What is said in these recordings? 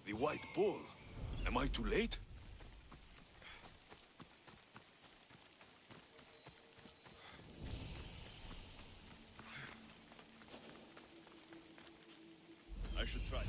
The White Bull. Am I too late? I should try.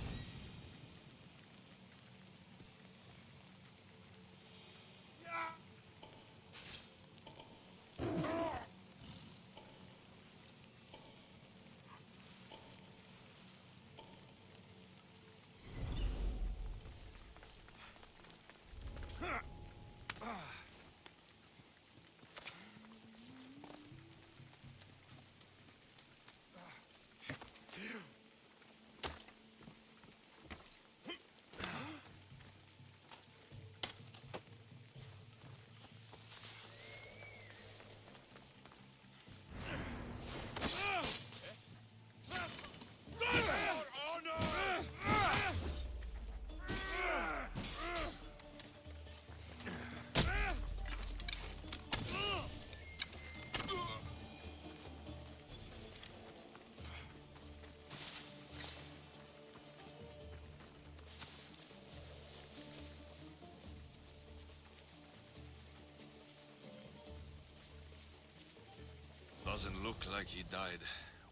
Doesn't look like he died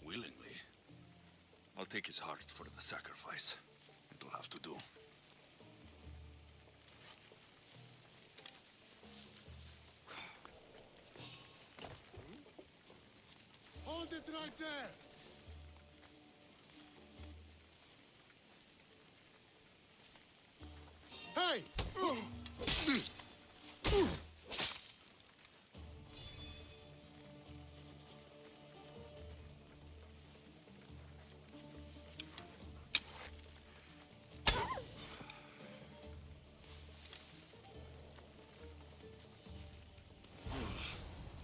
willingly. I'll take his heart for the sacrifice. It'll have to do. Hold it right there! Hey!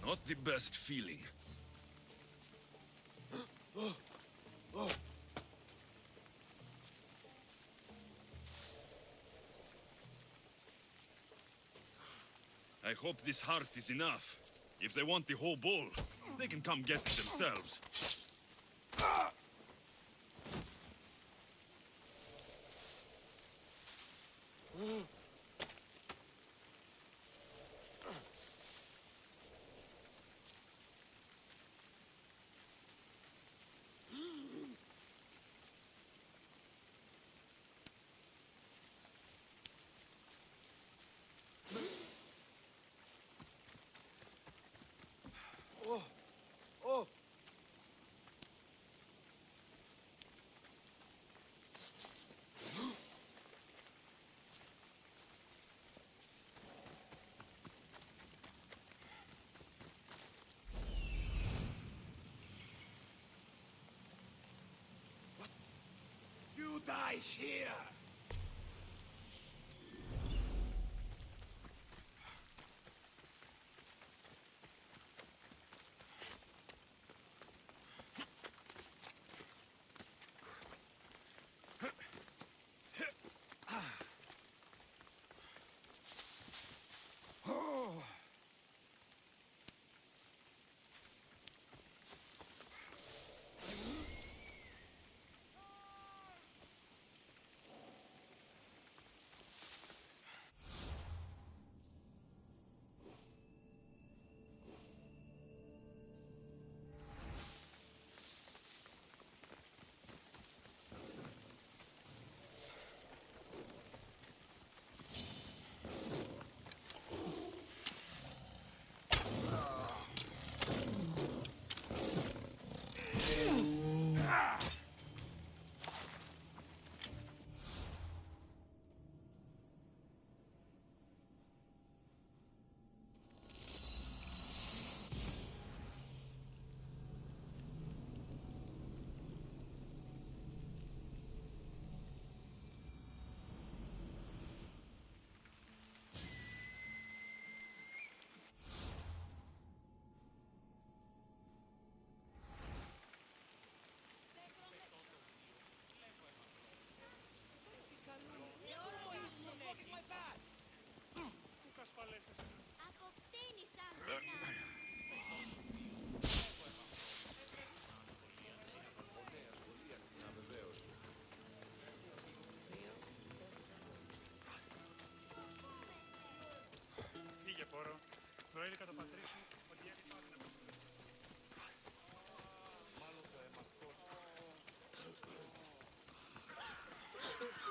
Not the best feeling. I hope this heart is enough. If they want the whole bull, they can come get it themselves. You die here!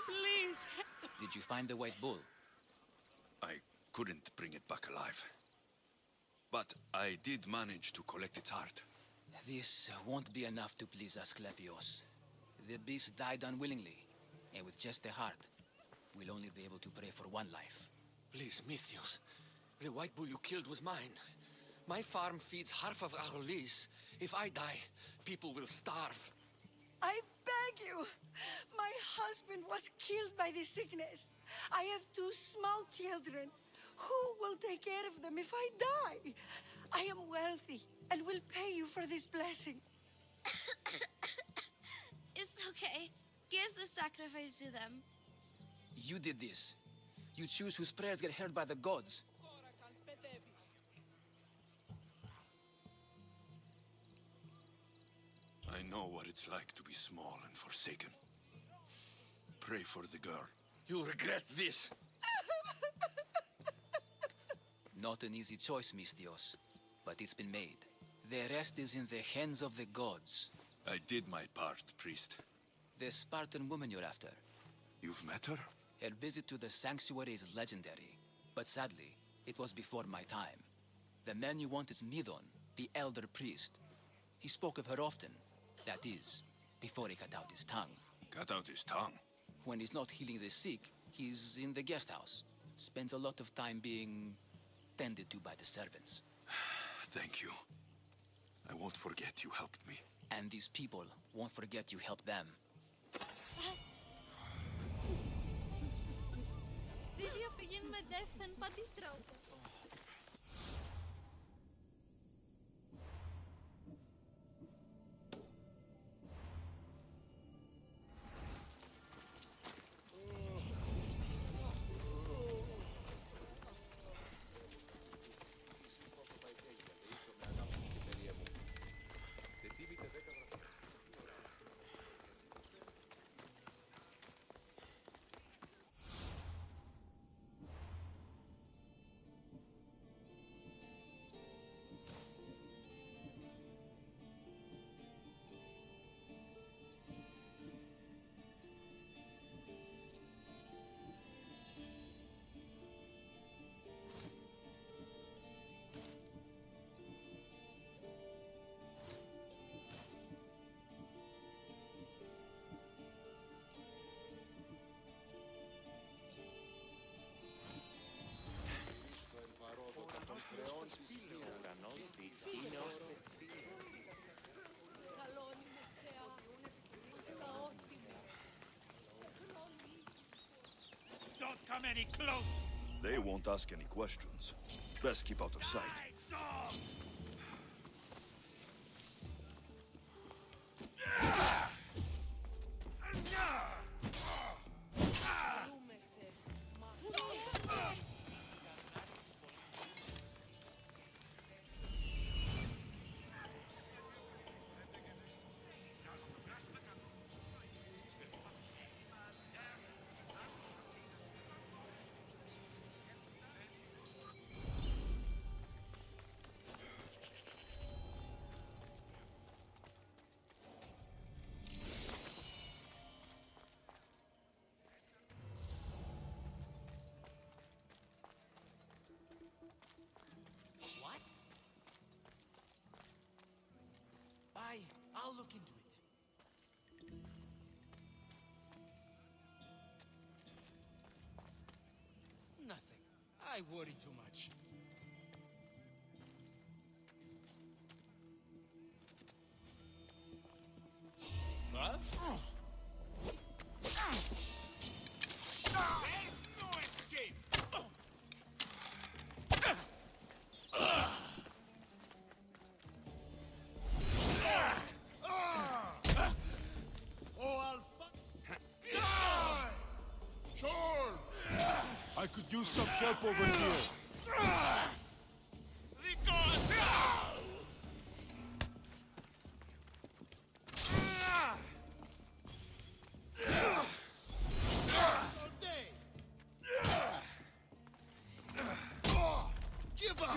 Please. Did you find the white bull? I couldn't bring it back alive. But I did manage to collect its heart. This won't be enough to please Asclepios. The beast died unwillingly, and with just the heart, we'll only be able to pray for one life. Please, Mythios. The white bull you killed was mine. My farm feeds half of our lease. If I die, people will starve. I beg you. My husband was killed by this sickness. I have two small children. Who will take care of them if I die? I am wealthy and will pay you for this blessing. It's okay. Give the sacrifice to them. You did this. You choose whose prayers get heard by the gods. I know what it's like to be small and forsaken. Pray for the girl. You'll regret this. Not an easy choice, Mystios, but it's been made. The rest is in the hands of the gods. I did my part, priest. The Spartan woman you're after. You've met her? Her visit to the sanctuary is legendary, but sadly, it was before my time. The man you want is Midon, the elder priest. He spoke of her often. That is, before he cut out his tongue. Cut out his tongue? When he's not healing the sick, he's in the guest house. Spends a lot of time being tended to by the servants. Thank you. I won't forget you helped me. And these people won't forget you helped them. Did jag begynne med deften på ditt råd? Don't come any closer! They won't ask any questions. Best keep out of sight. Hey, dog! What? I'll look into it. Nothing. I worry too much. Huh? There's no escape! Oh, I'll die! Sure! I could use some help over here. The gods! Give up!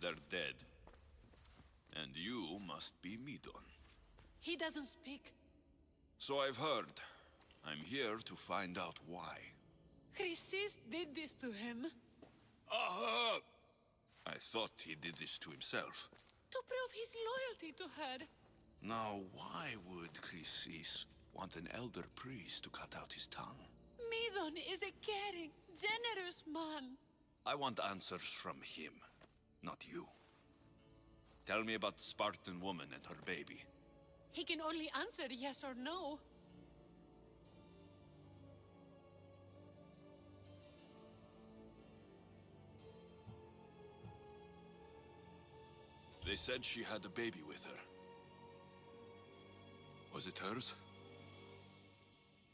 They're dead. And you must be Midon. He doesn't speak. So I've heard. I'm here to find out why. Chrysis did this to him. Aha! I thought he did this to himself. To prove his loyalty to her. Now, why would Chrysis want an elder priest to cut out his tongue? Midon is a caring, generous man. I want answers from him, not you. Tell me about the Spartan woman and her baby. He can only answer yes or no. They said she had a baby with her. Was it hers?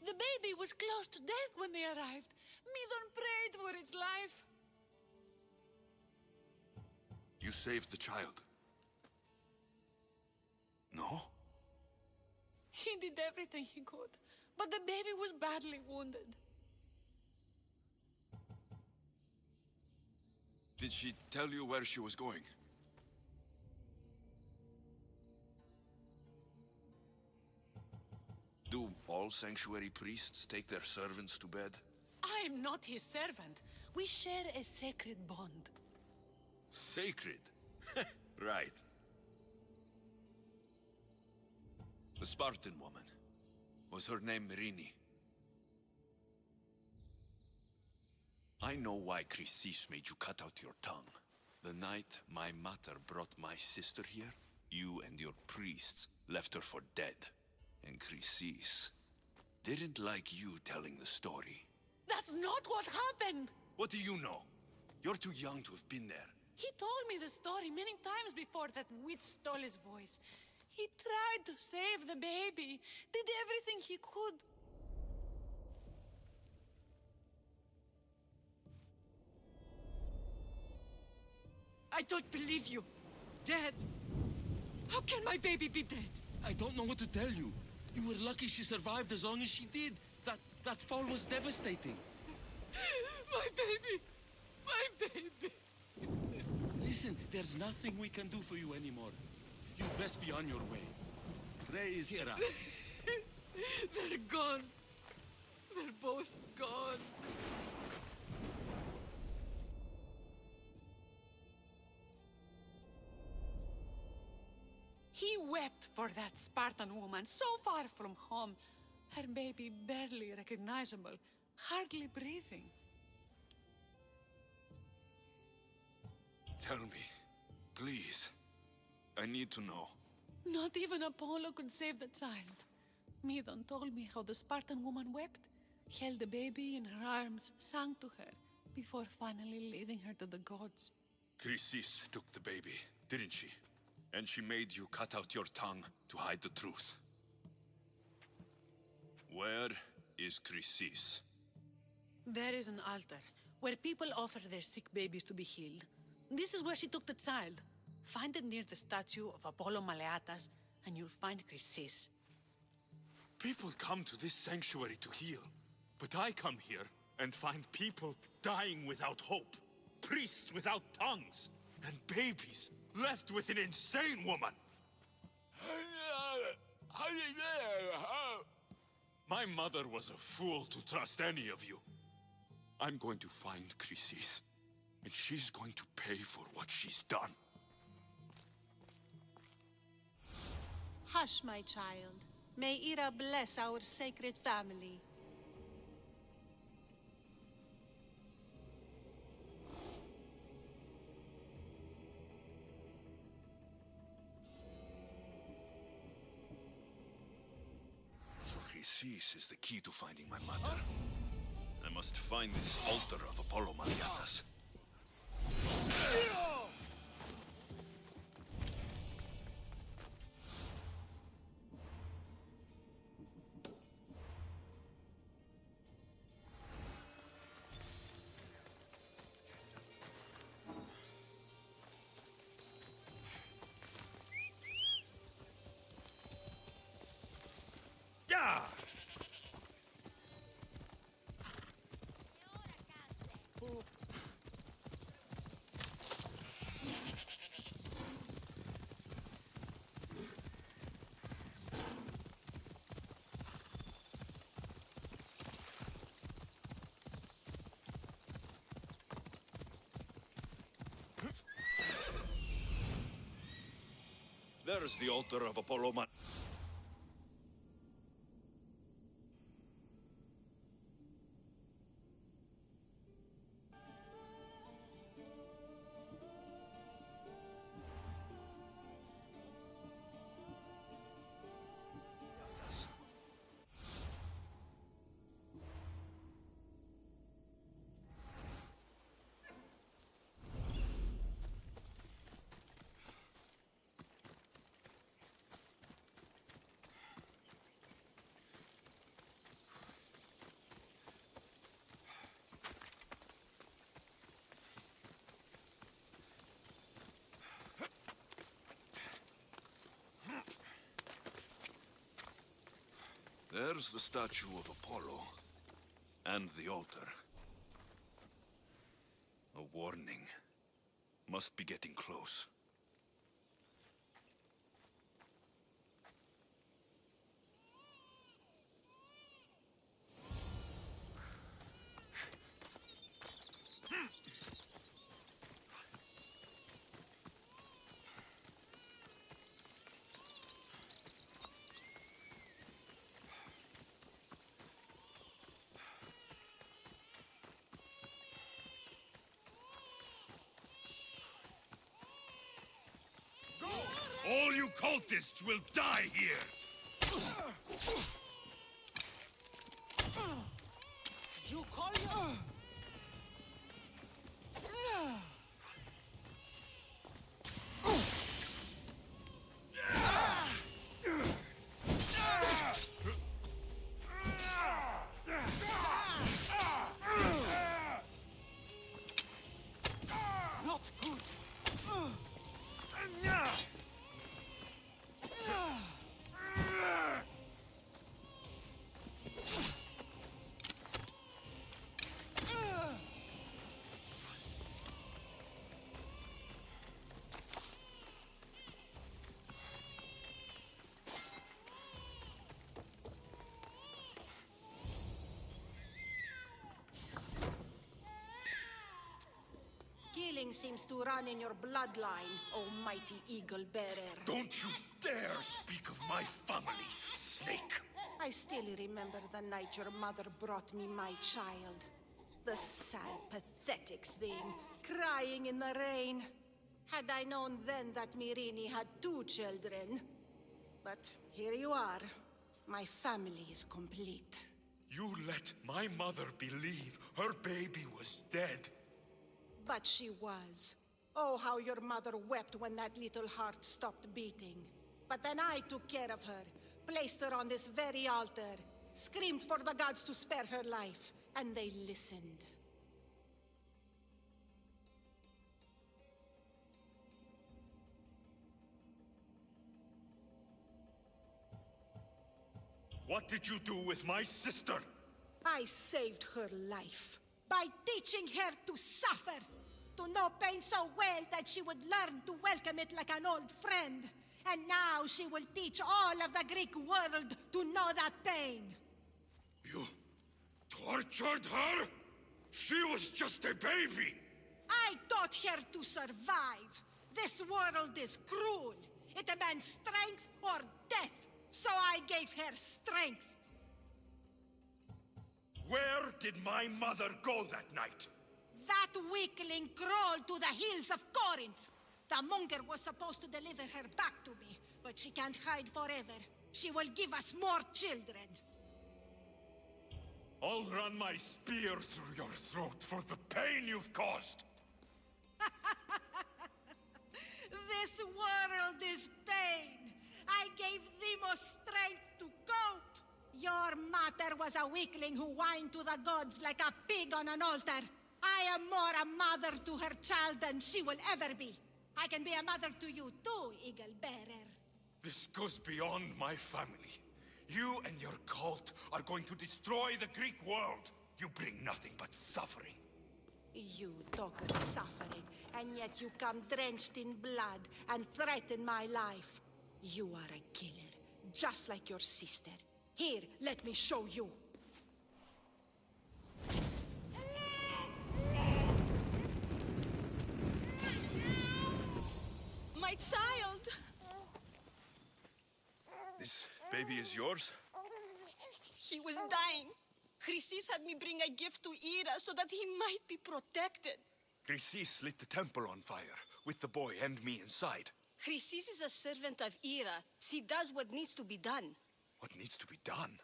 The baby was close to death when they arrived. Midon prayed for its life. You saved the child. No? He did everything he could, but the baby was badly wounded. Did she tell you where she was going? Do all sanctuary priests take their servants to bed? I am not his servant. We share a sacred bond. Sacred? Right. The Spartan woman. Was her name Rini? I know why Chrysis made you cut out your tongue. The night my mother brought my sister here, you and your priests left her for dead. And Chrysis didn't like you telling the story. That's not what happened! What do you know? You're too young to have been there. He told me the story many times before that witch stole his voice. He tried to save the baby, did everything he could. I don't believe you. Dead. How can my baby be dead? I don't know what to tell you. You were lucky she survived as long as she did. That fall was devastating. My baby! My baby! Listen, there's nothing we can do for you anymore. You'd best be on your way. Praise Hera. They're gone. They're both gone. He wept for that Spartan woman so far from home. Her baby barely recognizable, hardly breathing. Tell me, please. I need to know. Not even Apollo could save the child. Midon told me how the Spartan woman wept, held the baby in her arms, sang to her, before finally leading her to the gods. Chrysis took the baby, didn't she? And she made you cut out your tongue to hide the truth. Where is Chrysis? There is an altar, where people offer their sick babies to be healed. This is where she took the child. Find it near the statue of Apollo Maleatas, and you'll find Chrysis. People come to this sanctuary to heal. But I come here and find people dying without hope. Priests without tongues. And babies left with an insane woman. My mother was a fool to trust any of you. I'm going to find Chrysis, and she's going to pay for what she's done. Hush, my child. May Ira bless our sacred family. So Chrysis is the key to finding my mother. I must find this altar of Apollo Maleatas. Yeah! There's the altar of Apollo Man. There's the statue of Apollo. And the altar. A warning. Must be getting close. All you cultists will die here! You call your... Not good. Killing seems to run in your bloodline, almighty eagle bearer. Don't you dare speak of my family, snake! I still remember the night your mother brought me my child. The sad, pathetic thing, crying in the rain. Had I known then that Mirini had 2 children. But here you are. My family is complete. You let my mother believe her baby was dead. But she was. Oh, how your mother wept when that little heart stopped beating. But then I took care of her, placed her on this very altar, screamed for the gods to spare her life, and they listened. What did you do with my sister? I saved her life by teaching her to suffer, to know pain so well that she would learn to welcome it like an old friend. And now she will teach all of the Greek world to know that pain. You tortured her? She was just a baby! I taught her to survive. This world is cruel. It demands strength or death. So I gave her strength. Where did my mother go that night? That weakling crawled to the hills of Corinth. The monger was supposed to deliver her back to me, but she can't hide forever. She will give us more children. I'll run my spear through your throat for the pain you've caused. This world is pain. I gave Demos strength to cope. Your mother was a weakling who whined to the gods like a pig on an altar. I am more a mother to her child than she will ever be. I can be a mother to you too, Eagle Bearer. This goes beyond my family. You and your cult are going to destroy the Greek world. You bring nothing but suffering. You talk of suffering, and yet you come drenched in blood and threaten my life. You are a killer, just like your sister. Here, let me show you. My child! This baby is yours? He was dying. Chrysis had me bring a gift to Ira so that he might be protected. Chrysis lit the temple on fire, with the boy and me inside. Chrysis is a servant of Ira. She does what needs to be done. What needs to be done?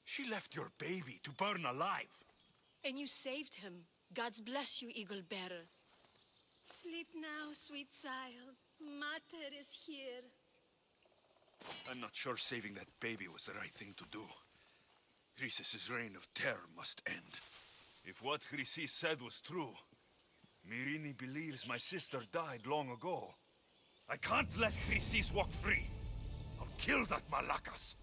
She left your baby to burn alive. And you saved him. God's bless you, Eagle Bearer. Sleep now, sweet child. Mater is here. I'm not sure saving that baby was the right thing to do. Chrysis' reign of terror must end. If what Chrysis said was true, Mirini believes my sister died long ago. I can't let Chrysis walk free. I'll kill that Malakas.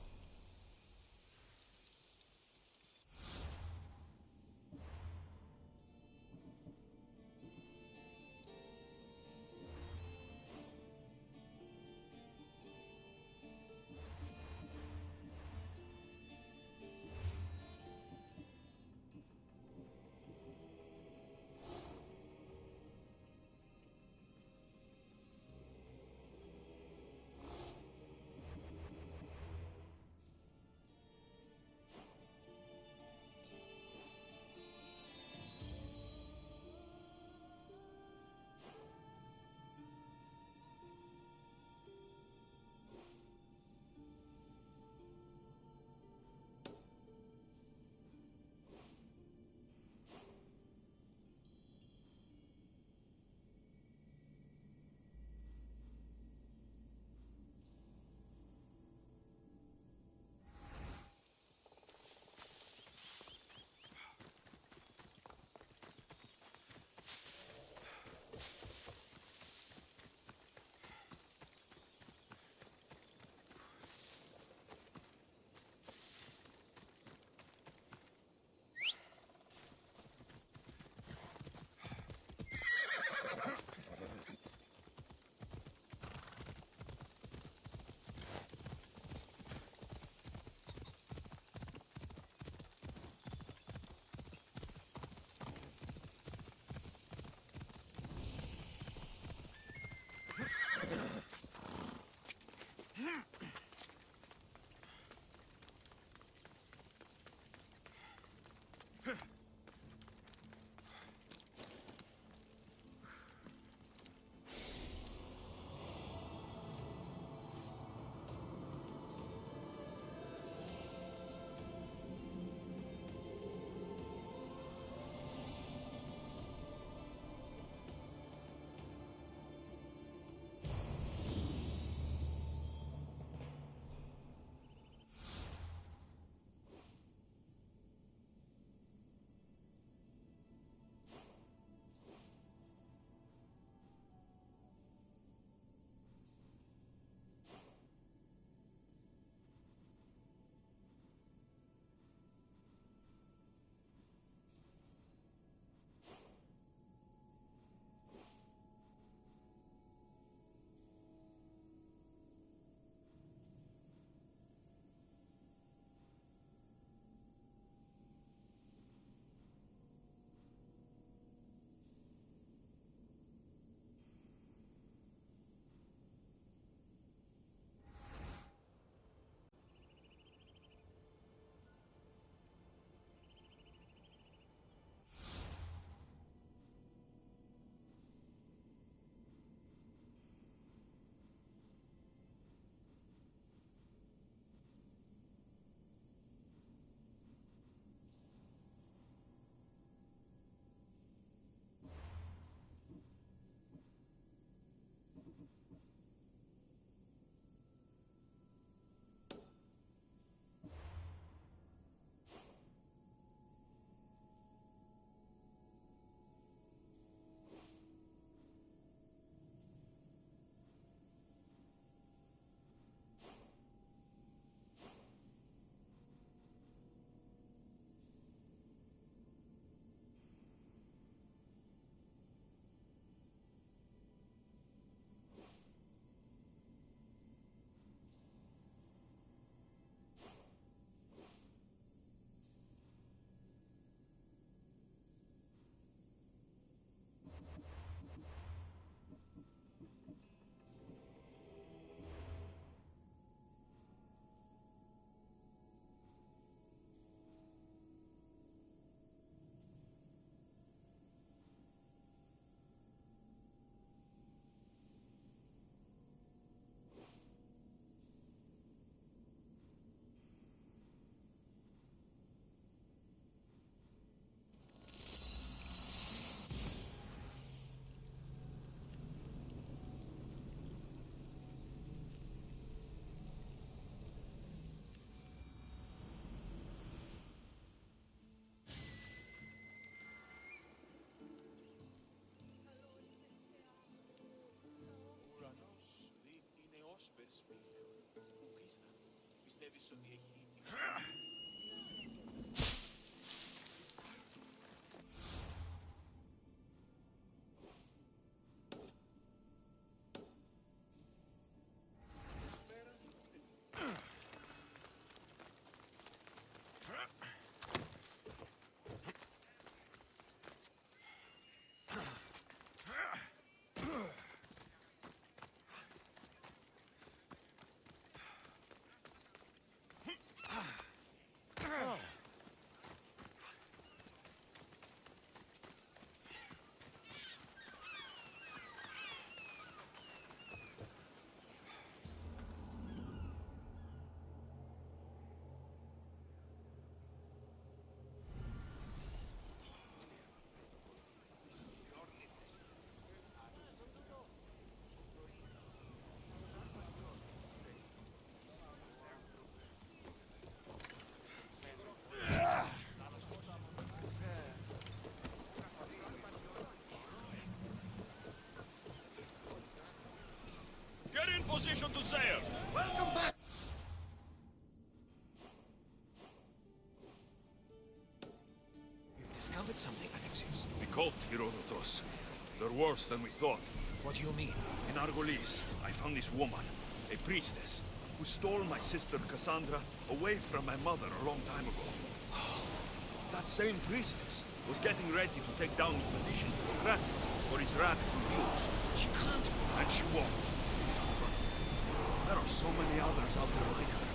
Get in position to sail! Welcome back! You've discovered something, Alexios. The cult, Herodotus. They're worse than we thought. What do you mean? In Argolis, I found this woman, a priestess, who stole my sister Cassandra away from my mother a long time ago. That same priestess was getting ready to take down the physician Hippocrates for his radical views. She can't. And she won't. But there are so many others out there like her.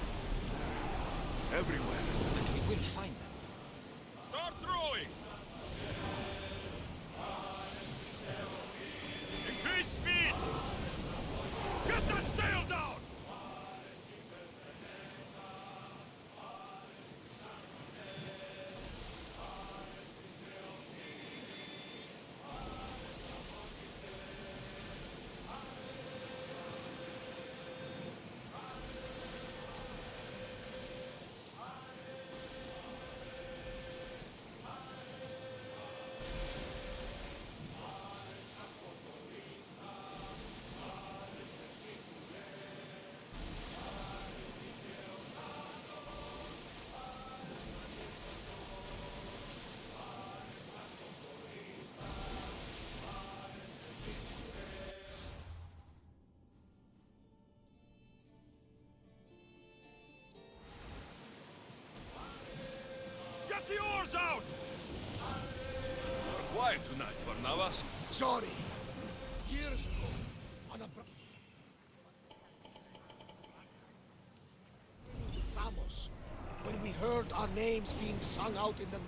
They're everywhere. And we will find them. Start throwing! Increase speed! Get that sail down! Get the oars out! We're quiet tonight, Varnavas. Sorry. Years ago, on a... Samos, when we heard our names being sung out in the...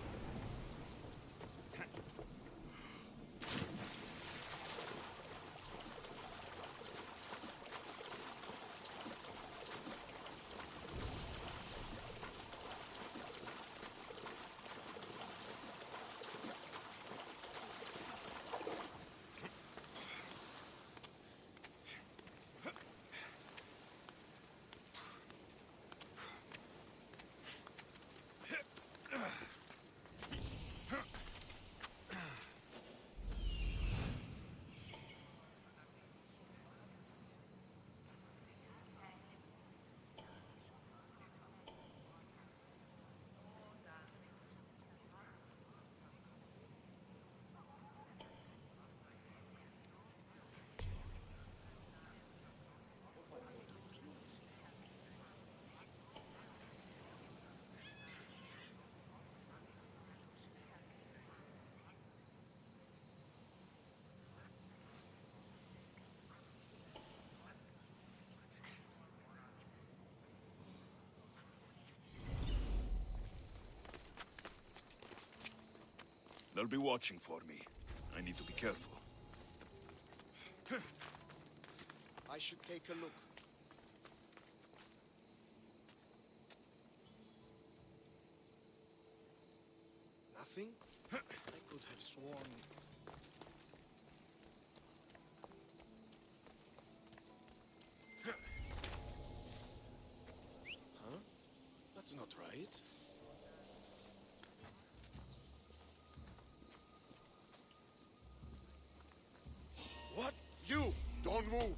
They'll be watching for me. I need to be careful. I should take a look. Nothing? I could have sworn... Huh? That's not right. What? You! Don't move!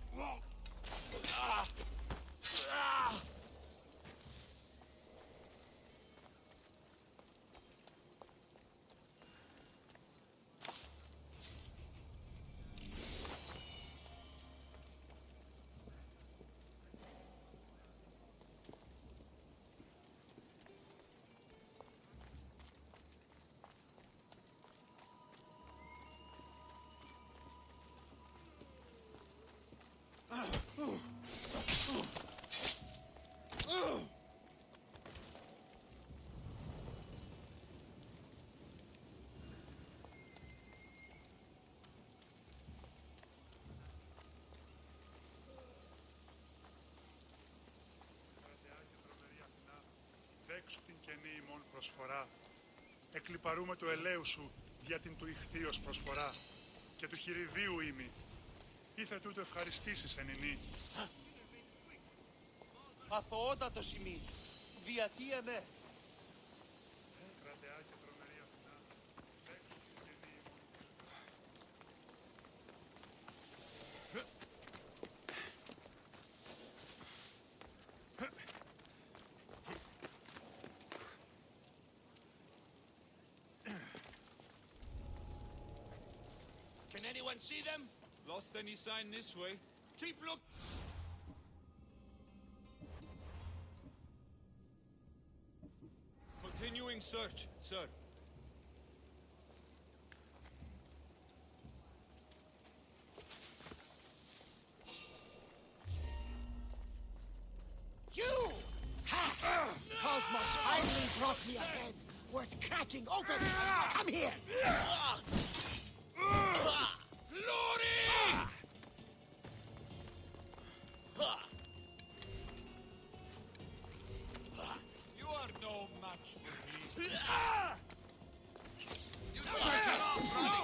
καινή ημών προσφορά. Εκλιπαρούμε του ελαίου σου για την του ηχθείος προσφορά και του χειριδίου ήμι. Ήθε τούτο ευχαριστήσεις εν ενή. Αθωότατος ημί, διατίανε. Κρατεά και τρομερή Αθηνά, λέξου την καινή ημών. Can anyone see them? Lost any sign this way? Keep look. Continuing search, sir. You! Ha! Cosmos finally brought me a head worth cracking open! Come here! Glory! You are no match for me. You shut off, Roddy!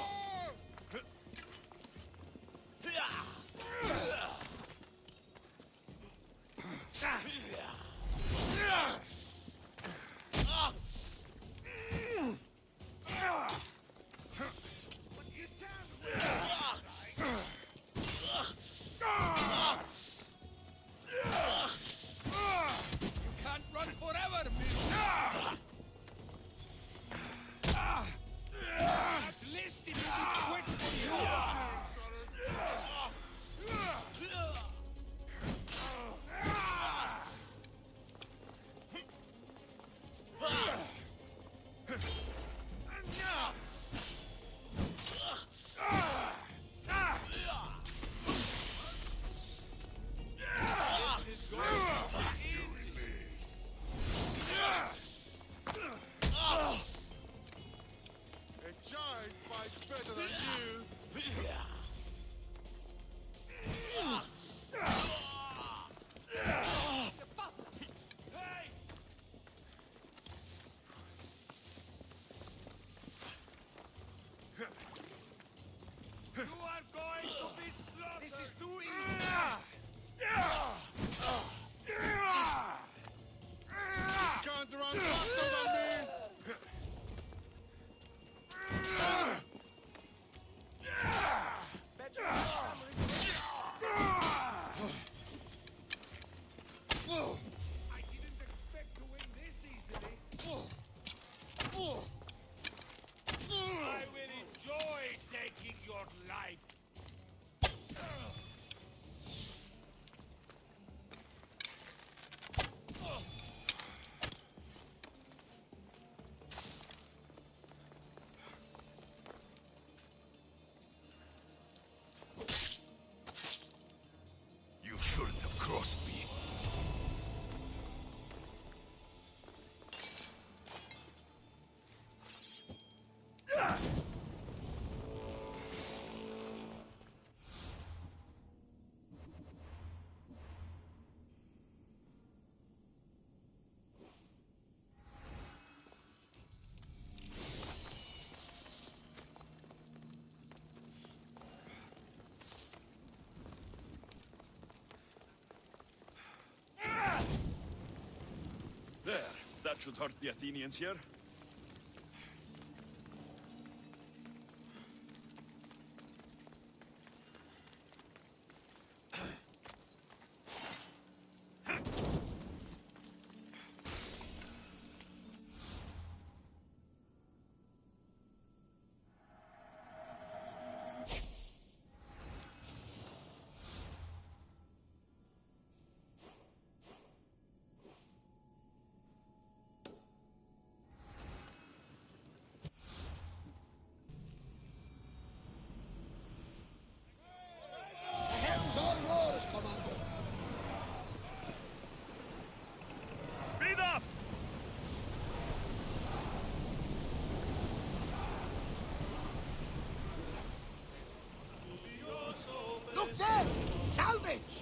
You can't run forever, mister! At least it will be quick for you! This is going to be A giant fights better than you. Hey! You are going to be slaughtered! This is too easy! You can't run faster than me. I didn't expect to win this easily. I will enjoy taking your life. You shouldn't have crossed me. There, that should hurt the Athenians here. The helm's all yours, Commander. Speed up! Look there! Salvage!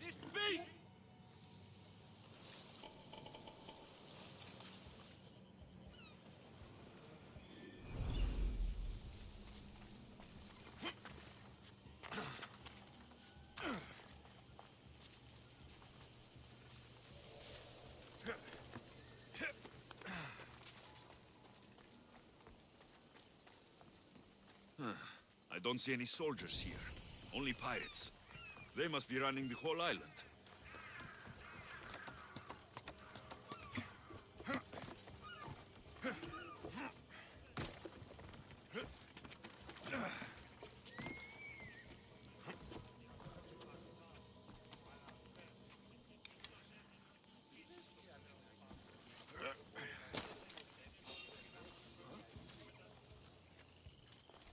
This beast! I don't see any soldiers here. Only pirates. They must be running the whole island.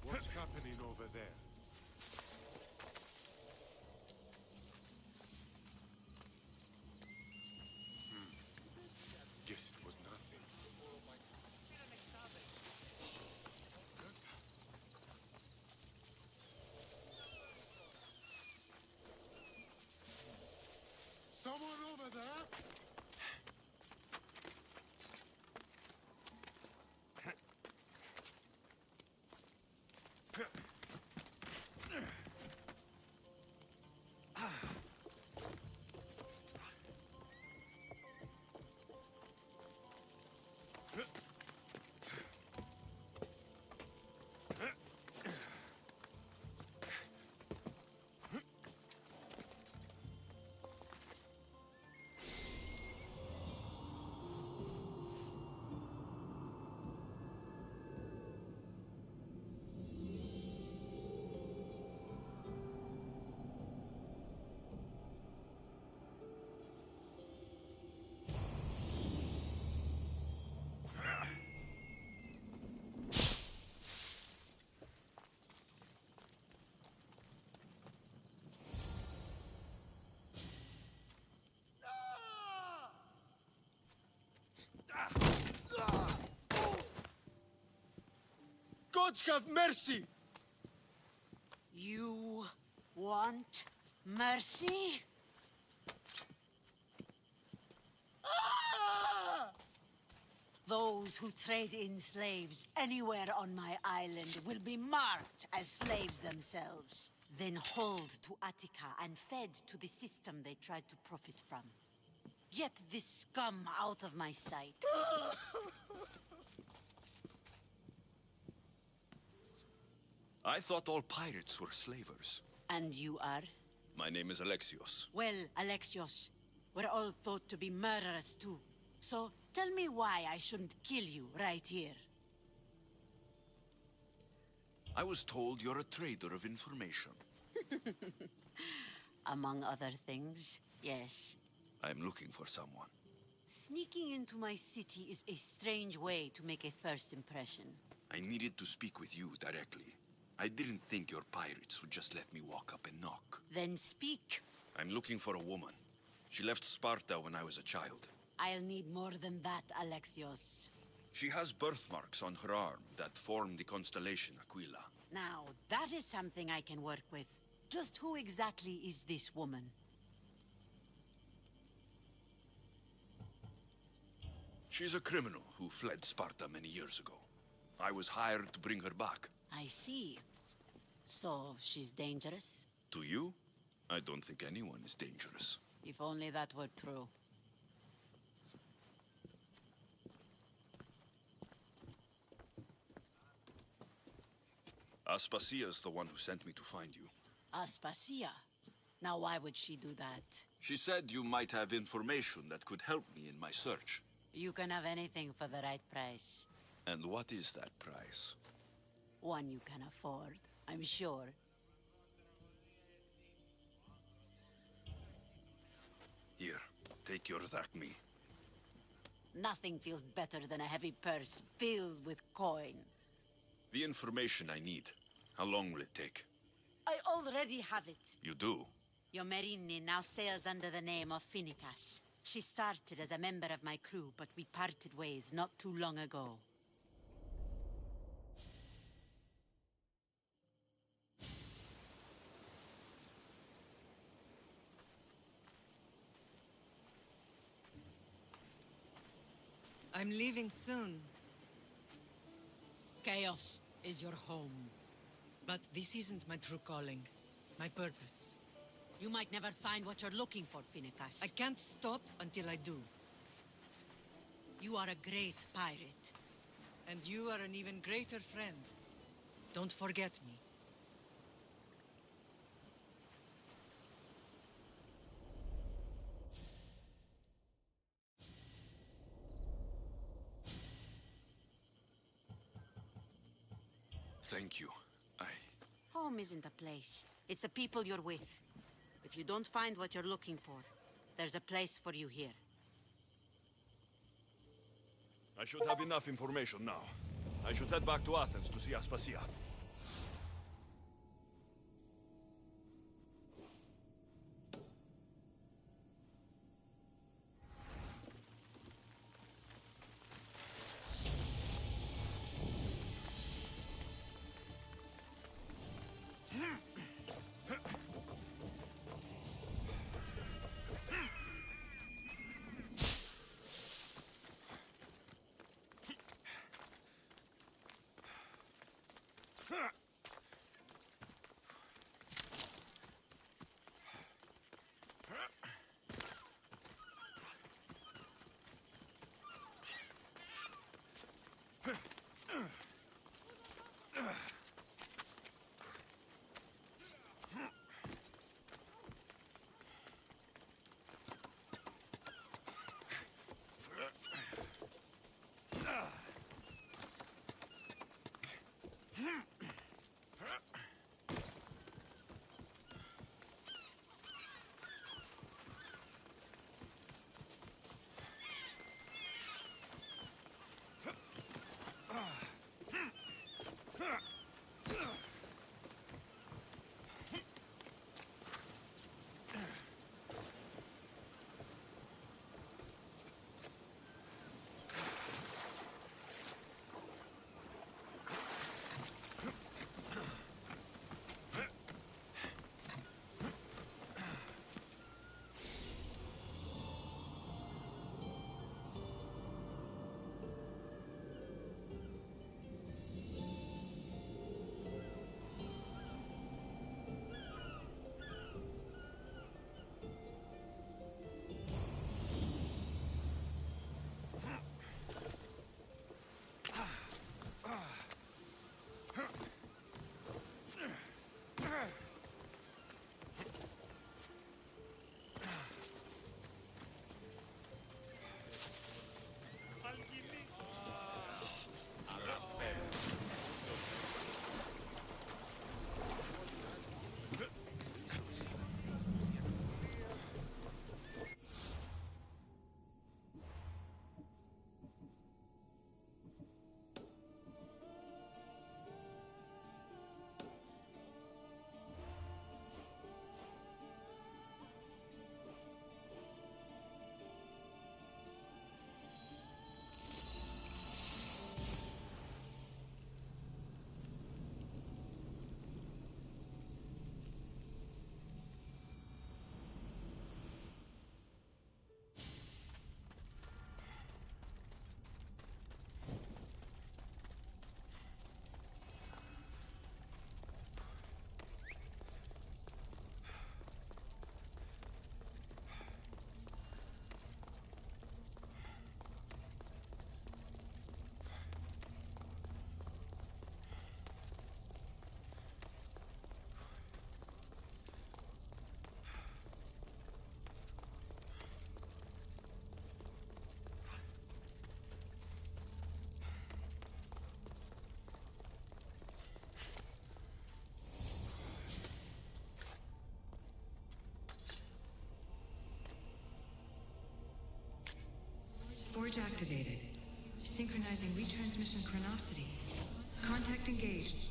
What's happening over there? Guess it was nothing. Someone over there? Gods have mercy! You want mercy? Those who trade in slaves anywhere on my island will be marked as slaves themselves, then hauled to Attica and fed to the system they tried to profit from. Get this scum out of my sight. I thought all pirates were slavers. And you are? My name is Alexios. Well, Alexios, we're all thought to be murderers too. So tell me why I shouldn't kill you right here. I was told you're a trader of information. Among other things, yes. I'm looking for someone. Sneaking into my city is a strange way to make a first impression. I needed to speak with you directly. I didn't think your pirates would just let me walk up and knock. Then speak. I'm looking for a woman. She left Sparta when I was a child. I'll need more than that, Alexios. She has birthmarks on her arm that form the constellation Aquila. Now, that is something I can work with. Just who exactly is this woman? She's a criminal who fled Sparta many years ago. I was hired to bring her back. I see. So, she's dangerous? To you? I don't think anyone is dangerous. If only that were true. Aspasia's the one who sent me to find you. Aspasia? Now why would she do that? She said you might have information that could help me in my search. You can have anything for the right price. And what is that price? One you can afford, I'm sure. Here, take your drachmi. Nothing feels better than a heavy purse filled with coin. The information I need. How long will it take? I already have it. You do? Yomerini now sails under the name of Finicas. She started as a member of my crew, but we parted ways not too long ago. I'm leaving soon. Chaos is your home. But this isn't my true calling. My purpose. You might never find what you're looking for, Finnegas. I can't stop until I do. You are a great pirate. And you are an even greater friend. Don't forget me. Thank you. Home isn't a place. It's the people you're with. If you don't find what you're looking for, there's a place for you here. I should have enough information now. I should head back to Athens to see Aspasia. Forge activated. Synchronizing retransmission chronicity. Contact engaged.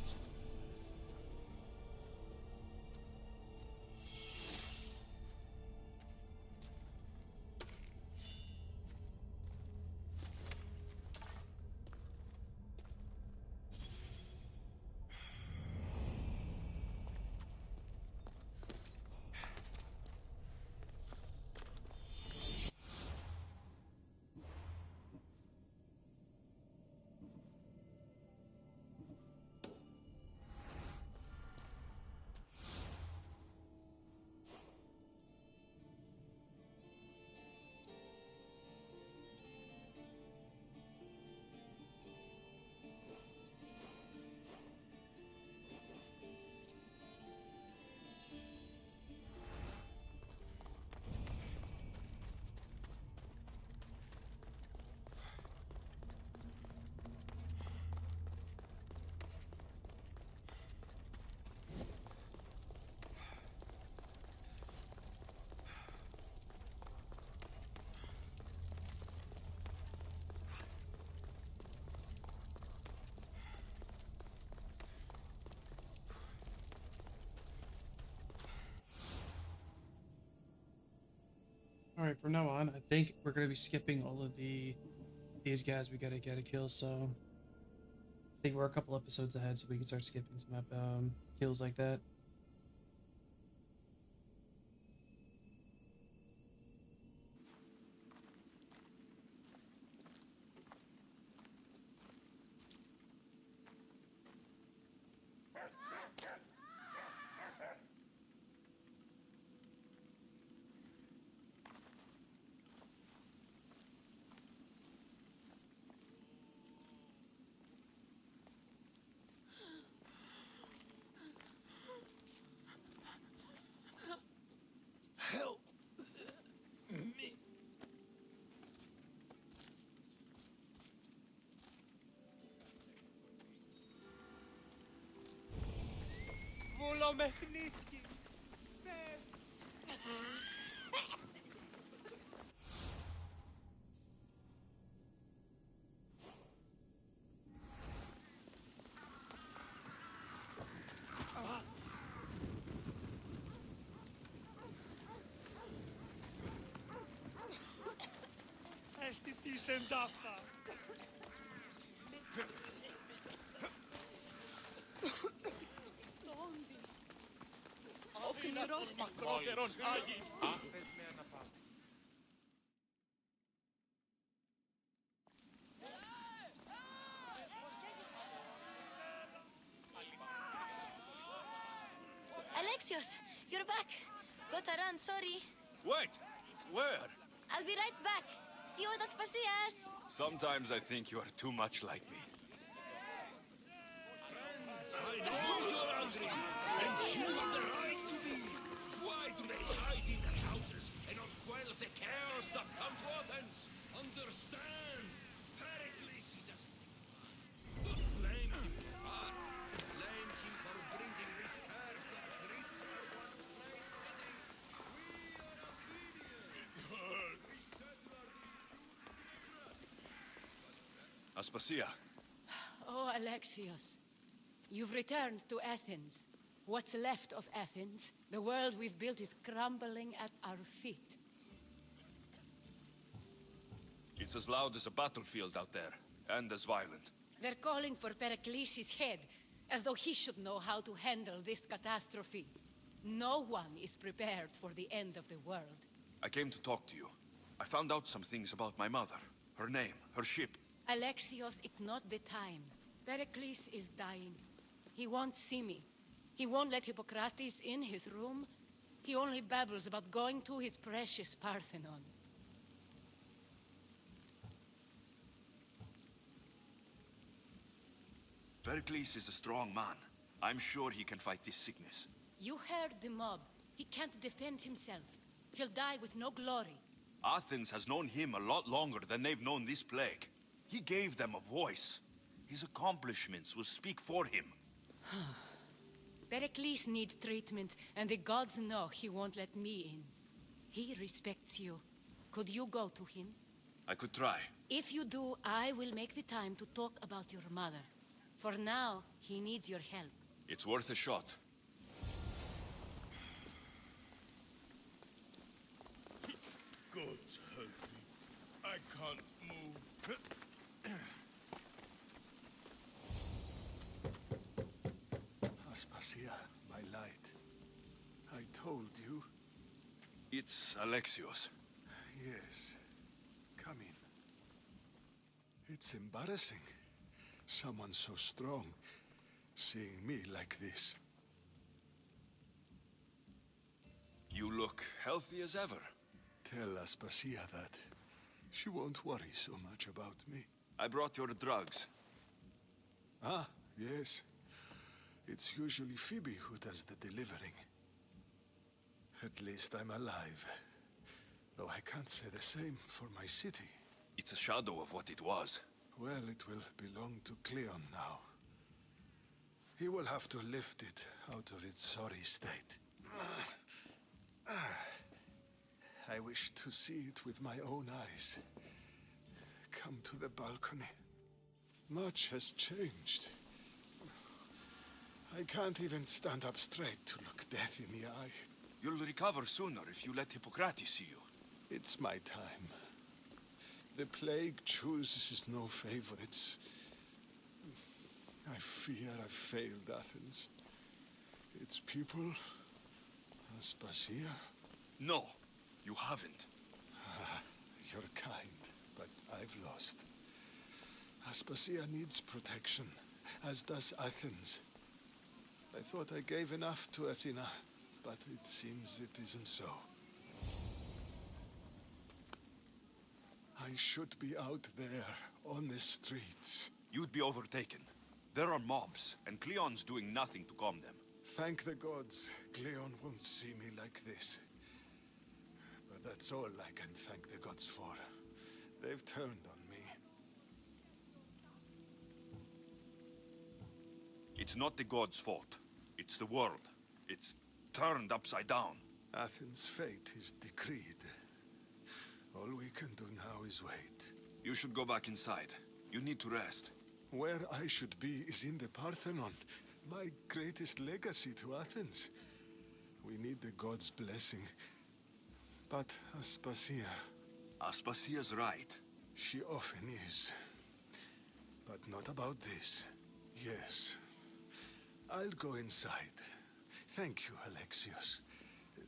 Alright, from now on, I think we're gonna be skipping all of these guys we gotta get a kill, so I think we're a couple episodes ahead, so we can start skipping some kills like that. Help me. Βουλομεχνίσκι. Αισθητής εντάφτα. Μόλις. Μακρότερον Άγιοι. Θες με αναπάω. Alexios, you're back. Gotta run, sorry. Wait! Where? I'll be right back. See you at Aspasias. Sometimes I think you are too much like me. I know you're angry, and you have the right to be. Why do they hide in their houses and not quell the chaos that's come to Athens? Understand, Pericles is a... Blame him for far. Blame him for bringing this curse that grips our once great city. We are Athenians. We settle our disputes. Aspasia. Oh, Alexios. You've returned to Athens. What's left of Athens, the world we've built is crumbling at our feet. It's as loud as a battlefield out there, and as violent. They're calling for Pericles' head, as though he should know how to handle this catastrophe. No one is prepared for the end of the world. I came to talk to you. I found out some things about my mother. Her name, her ship. Alexios, it's not the time. Pericles is dying. He won't see me. He won't let Hippocrates in his room. He only babbles about going to his precious Parthenon. Pericles is a strong man. I'm sure he can fight this sickness. You heard the mob. He can't defend himself. He'll die with no glory. Athens has known him a lot longer than they've known this plague. He gave them a voice. His accomplishments will speak for him. Pericles needs treatment, and the gods know he won't let me in. He respects you. Could you go to him? I could try. If you do, I will make the time to talk about your mother. For now, he needs your help. It's worth a shot. Gods help me. I can't move. Aspasia, my light. I told you. It's Alexios. Yes. Come in. It's embarrassing. Someone so strong, seeing me like this. You look healthy as ever. Tell Aspasia that. She won't worry so much about me. I brought your drugs. Ah, yes. It's usually Phoebe who does the delivering. At least I'm alive. Though I can't say the same for my city. It's a shadow of what it was. Well, it will belong to Cleon now. He will have to lift it out of its sorry state. I wish to see it with my own eyes. Come to the balcony. Much has changed. I can't even stand up straight to look death in the eye. You'll recover sooner if you let Hippocrates see you. It's my time. The plague chooses no favorites. I fear I've failed Athens. Its people, Aspasia. No, you haven't. You're kind, but I've lost. Aspasia needs protection, as does Athens. I thought I gave enough to Athena, but it seems it isn't so. I should be out there, on the streets. You'd be overtaken. There are mobs, and Cleon's doing nothing to calm them. Thank the gods, Cleon won't see me like this. But that's all I can thank the gods for. They've turned on me. It's not the gods' fault. It's the world. It's turned upside down. Athens' fate is decreed. All we can do now is wait. You should go back inside. You need to rest. Where I should be is in the Parthenon, my greatest legacy to Athens. We need the gods' blessing. But Aspasia... Aspasia's right. She often is. But not about this. Yes. I'll go inside. Thank you, Alexios.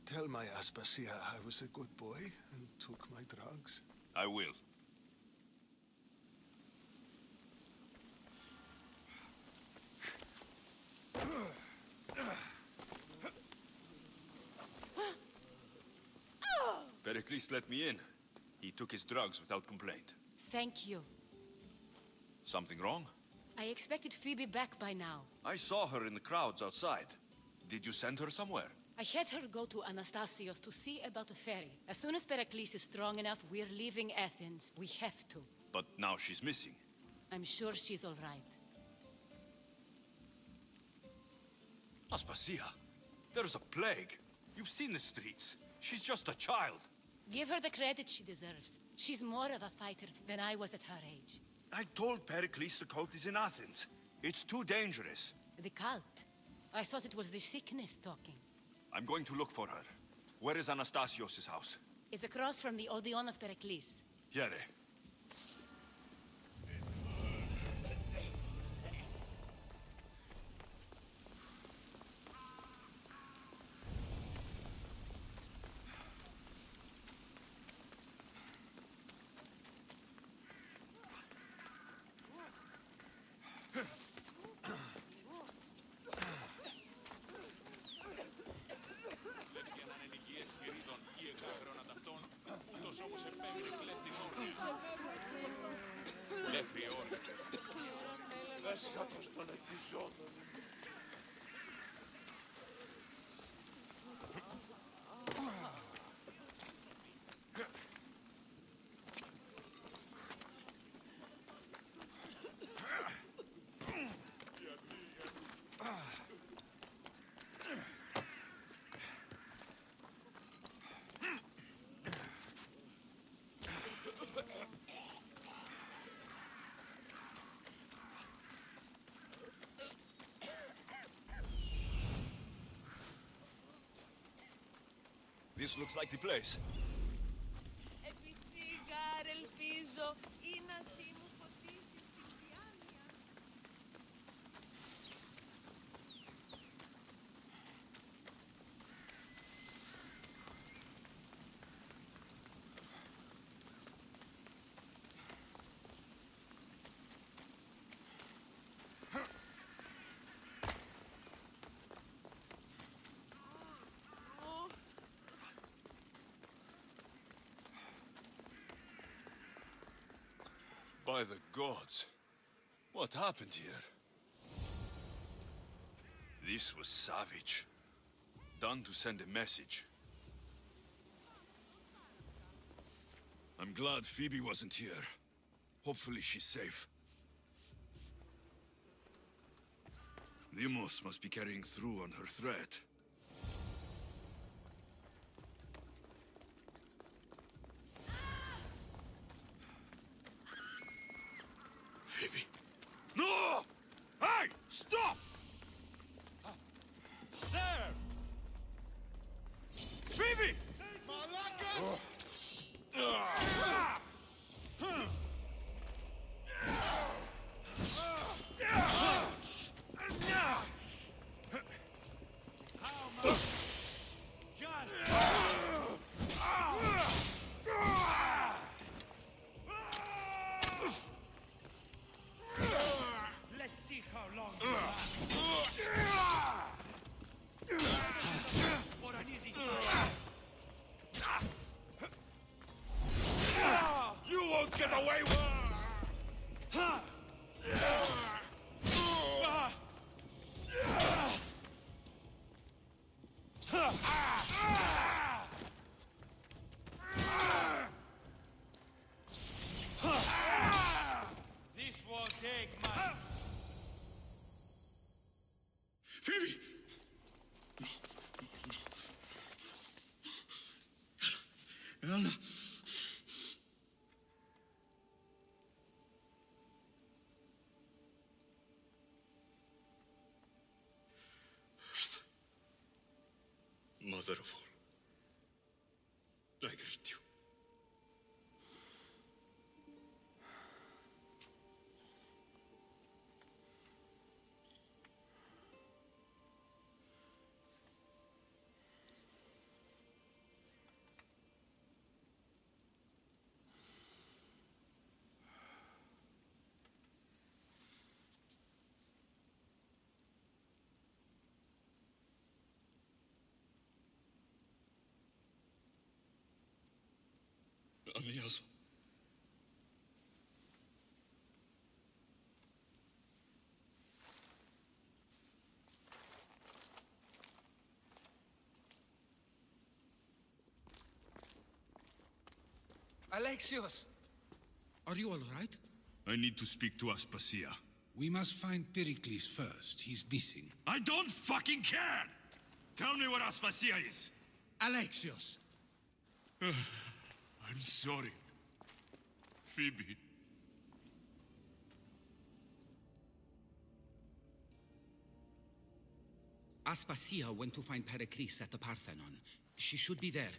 Tell my Aspasia I was a good boy and took my drugs. I will. Pericles let me in. He took his drugs without complaint. Thank you. Something wrong? I expected Phoebe back by now. I saw her in the crowds outside. Did you send her somewhere? I had her go to Anastasios to see about a ferry. As soon as Pericles is strong enough, we're leaving Athens. We have to. But now she's missing. I'm sure she's all right. Aspasia, there's a plague. You've seen the streets. She's just a child. Give her the credit she deserves. She's more of a fighter than I was at her age. I told Pericles the cult is in Athens. It's too dangerous. The cult? I thought it was the sickness talking. I'm going to look for her. Where is Anastasios' house? It's across from the Odeon of Pericles. Here. This looks like the place. By the gods, what happened here? This was savage. Done to send a message. I'm glad Phoebe wasn't here. Hopefully she's safe. Deimos must be carrying through on her threat. Phoebe. No! Hey! Stop! There! Phoebe! This will take my... Phoebe! No. Elena. Mother of all, I greet you. Anias. Alexios! Are you all right? I need to speak to Aspasia. We must find Pericles first. He's missing. I don't fucking care! Tell me where Aspasia is! Alexios! I'm sorry. Phoebe. Aspasia went to find Pericles at the Parthenon. She should be there.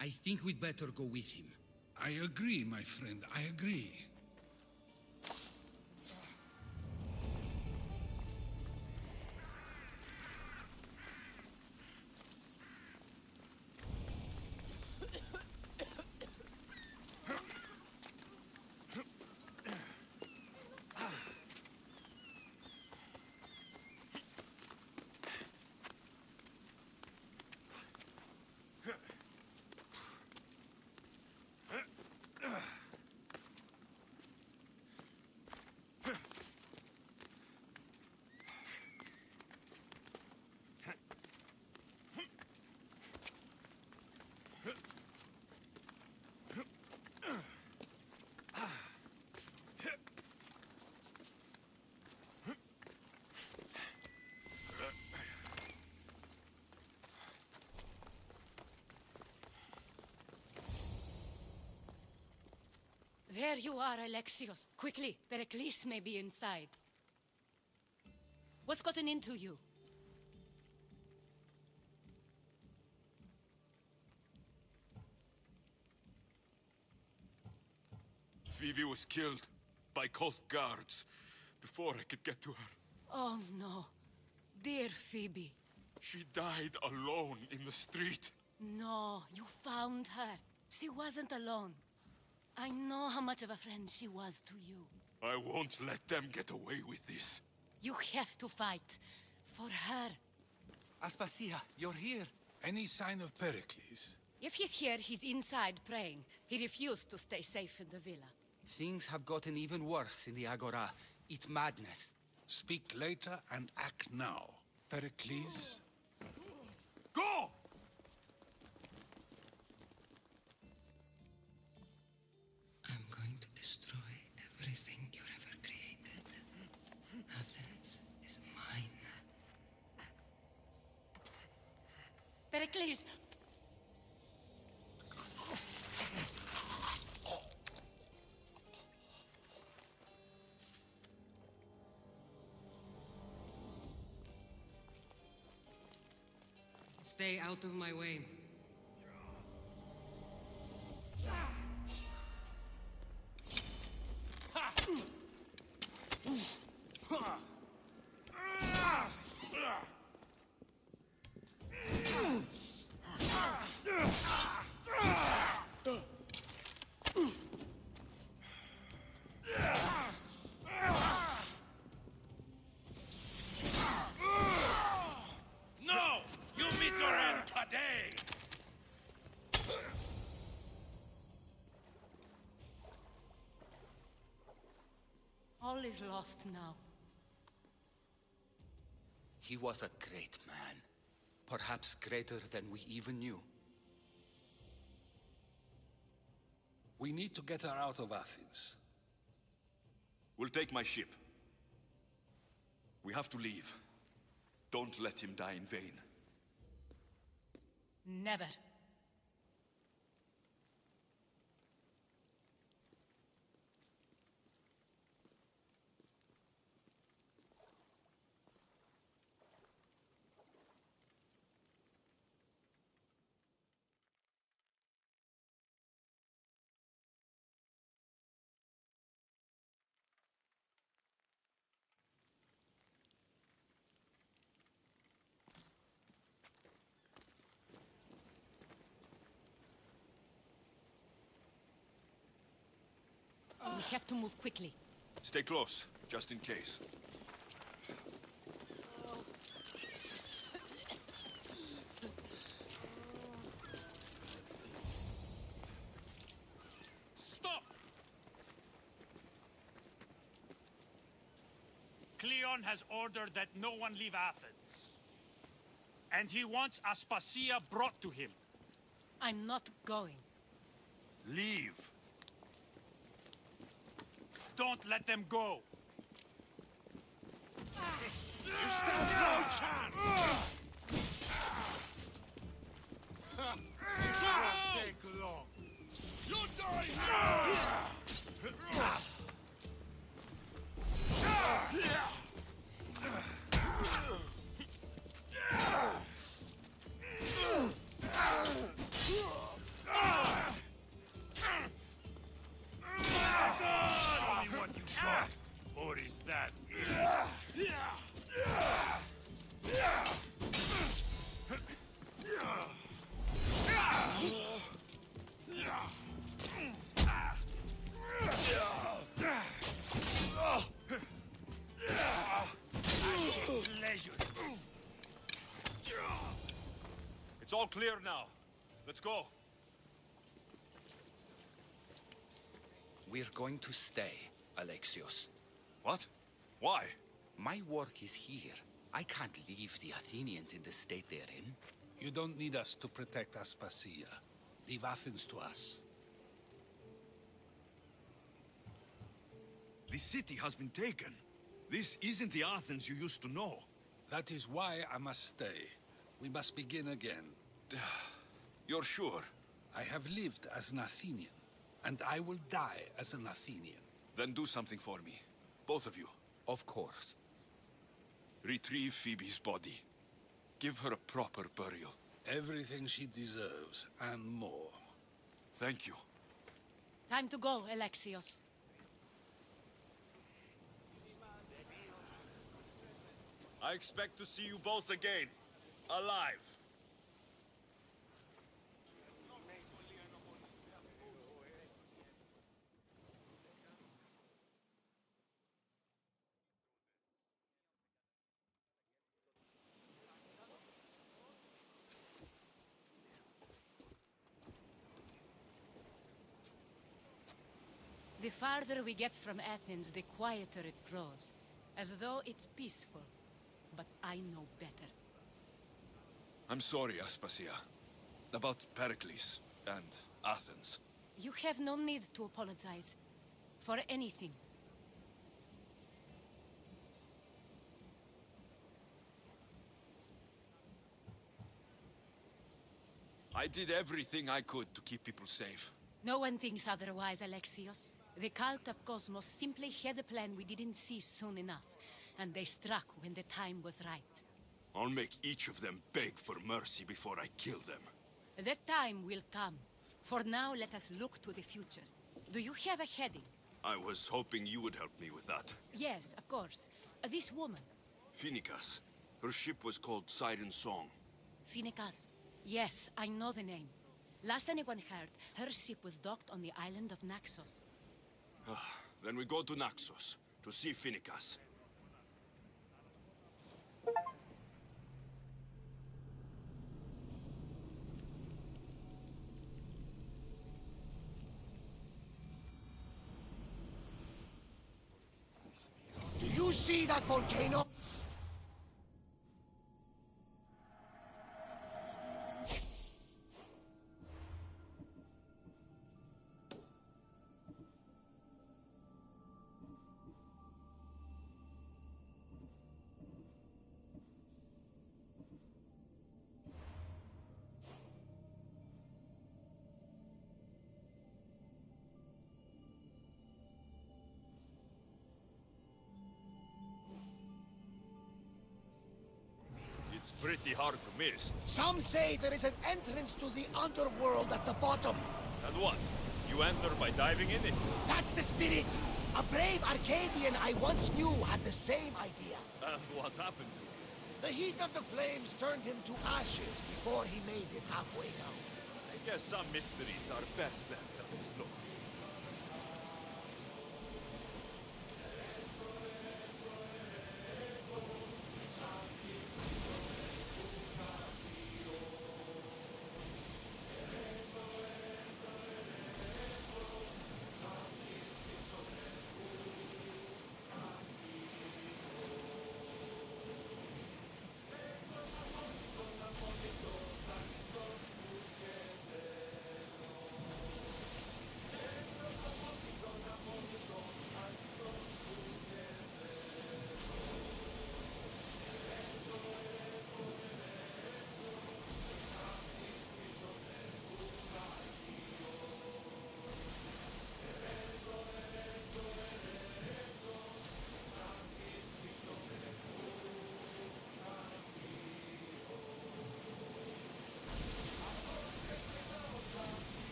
I think we'd better go with him. I agree, my friend. I agree. There you are, Alexios. Quickly, Pericles may be inside. What's gotten into you? Phoebe was killed by cult guards before I could get to her. Oh no. Dear Phoebe. She died alone in the street. No, you found her. She wasn't alone. I know how much of a friend she was to you. I won't let them get away with this. You have to fight. For her. Aspasia, you're here. Any sign of Pericles? If he's here, he's inside praying. He refused to stay safe in the villa. Things have gotten even worse in the Agora. It's madness. Speak later and act now. Pericles? Go! I'm going to destroy everything you ever created. Athens is mine. Pericles! Stay out of my way. No! You meet your end today! All is lost now. He was a great man. Perhaps greater than we even knew. We need to get her out of Athens. We'll take my ship. We have to leave. Don't let him die in vain. Never. We have to move quickly. Stay close, just in case. Stop! Cleon has ordered that no one leave Athens. And he wants Aspasia brought to him. I'm not going. Leave! Don't let them go! You stand no chance! Won't take long. You die now! Tell me what you got, or is that it? Pleasure. It's all clear now. Let's go. We're going to stay, Alexios. What? Why? My work is here. I can't leave the Athenians in the state they're in. You don't need us to protect Aspasia. Leave Athens to us. The city has been taken. This isn't the Athens you used to know. That is why I must stay. We must begin again. You're sure? I have lived as an Athenian, and I will die as an Athenian. Then do something for me. Both of you. Of course. Retrieve Phoebe's body. Give her a proper burial. Everything she deserves, and more. Thank you. Time to go, Alexios. I expect to see you both again. Alive. The farther we get from Athens, the quieter it grows. As though it's peaceful. But I know better. I'm sorry, Aspasia. About Pericles and Athens. You have no need to apologize. For anything. I did everything I could to keep people safe. No one thinks otherwise, Alexios. The cult of Cosmos simply had a plan we didn't see soon enough. And they struck when the time was right. I'll make each of them beg for mercy before I kill them. That time will come. For now, let us look to the future. Do you have a heading? I was hoping you would help me with that. Yes, of course. This woman. Phoenicas. Her ship was called Siren Song. Phoenicas. Yes, I know the name. Last anyone heard, her ship was docked on the island of Naxos. Then we go to Naxos, to see Phoenicas. Do you see that volcano? It's pretty hard to miss. Some say there is an entrance to the underworld at the bottom. And what? You enter by diving in it? That's the spirit! A brave Arcadian I once knew had the same idea. And what happened to him? The heat of the flames turned him to ashes before he made it halfway down. I guess some mysteries are best left unexplored.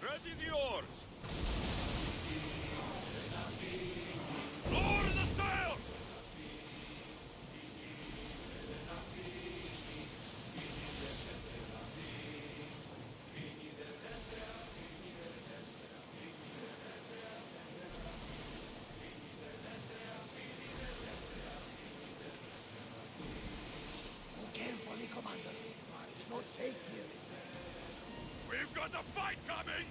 Ready the oars! Lower the sail! Carefully, Commander. It's not safe here. We've got a fight coming!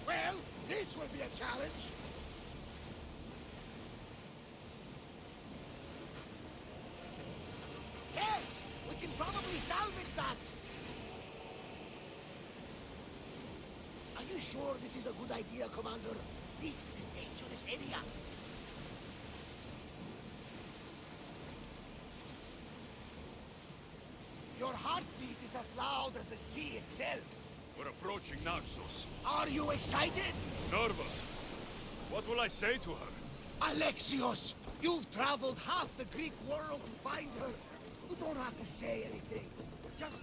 Well, this will be a challenge. Yes! We can probably salvage that! Are you sure this is a good idea, Commander? This is a dangerous area. Your heartbeat is as loud as the sea itself. We're approaching Naxos. Are you excited? Nervous. What will I say to her? Alexios! You've traveled half the Greek world to find her. You don't have to say anything. Just...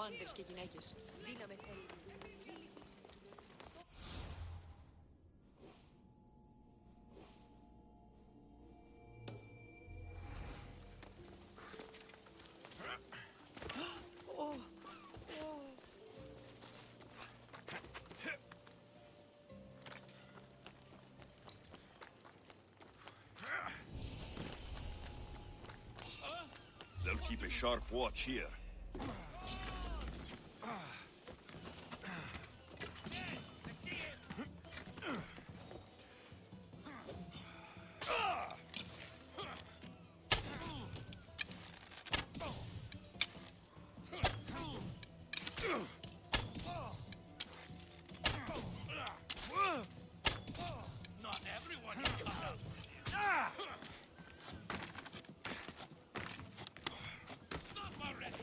άντρες και γυναίκες. Δύναμη θέλει. They'll keep a sharp watch here. Not everyone is cut out. Stop already!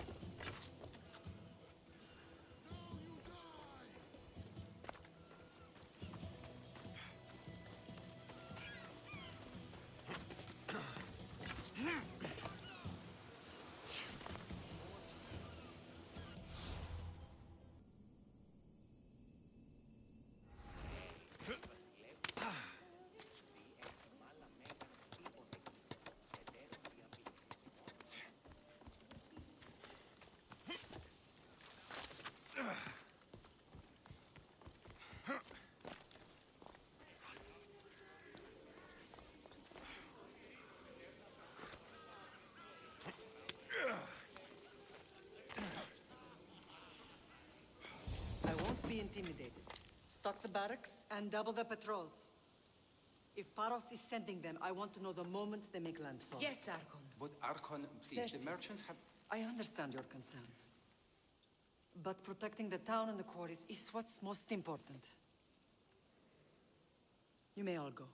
be intimidated. Stock the barracks and double the patrols. If Paros is sending them, I want to know the moment they make landfall. Yes, Archon. But Archon, please, the Xerxes, merchants have... I understand your concerns. But protecting the town and the quarries is what's most important. You may all go.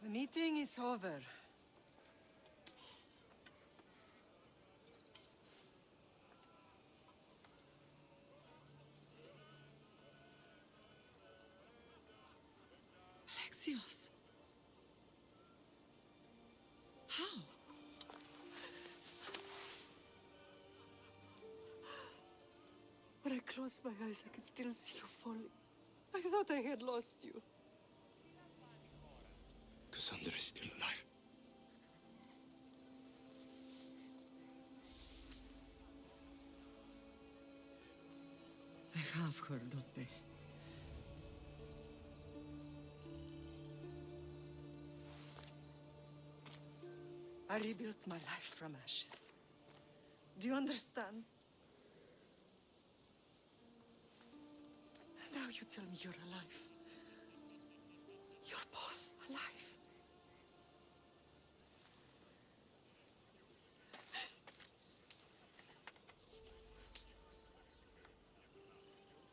The meeting is over. Alexios. How? When I closed my eyes, I could still see you falling. I thought I had lost you. Cassandra is still alive. I have her, don't they? I rebuilt my life from ashes. Do you understand? Now you tell me you're alive. You're both alive.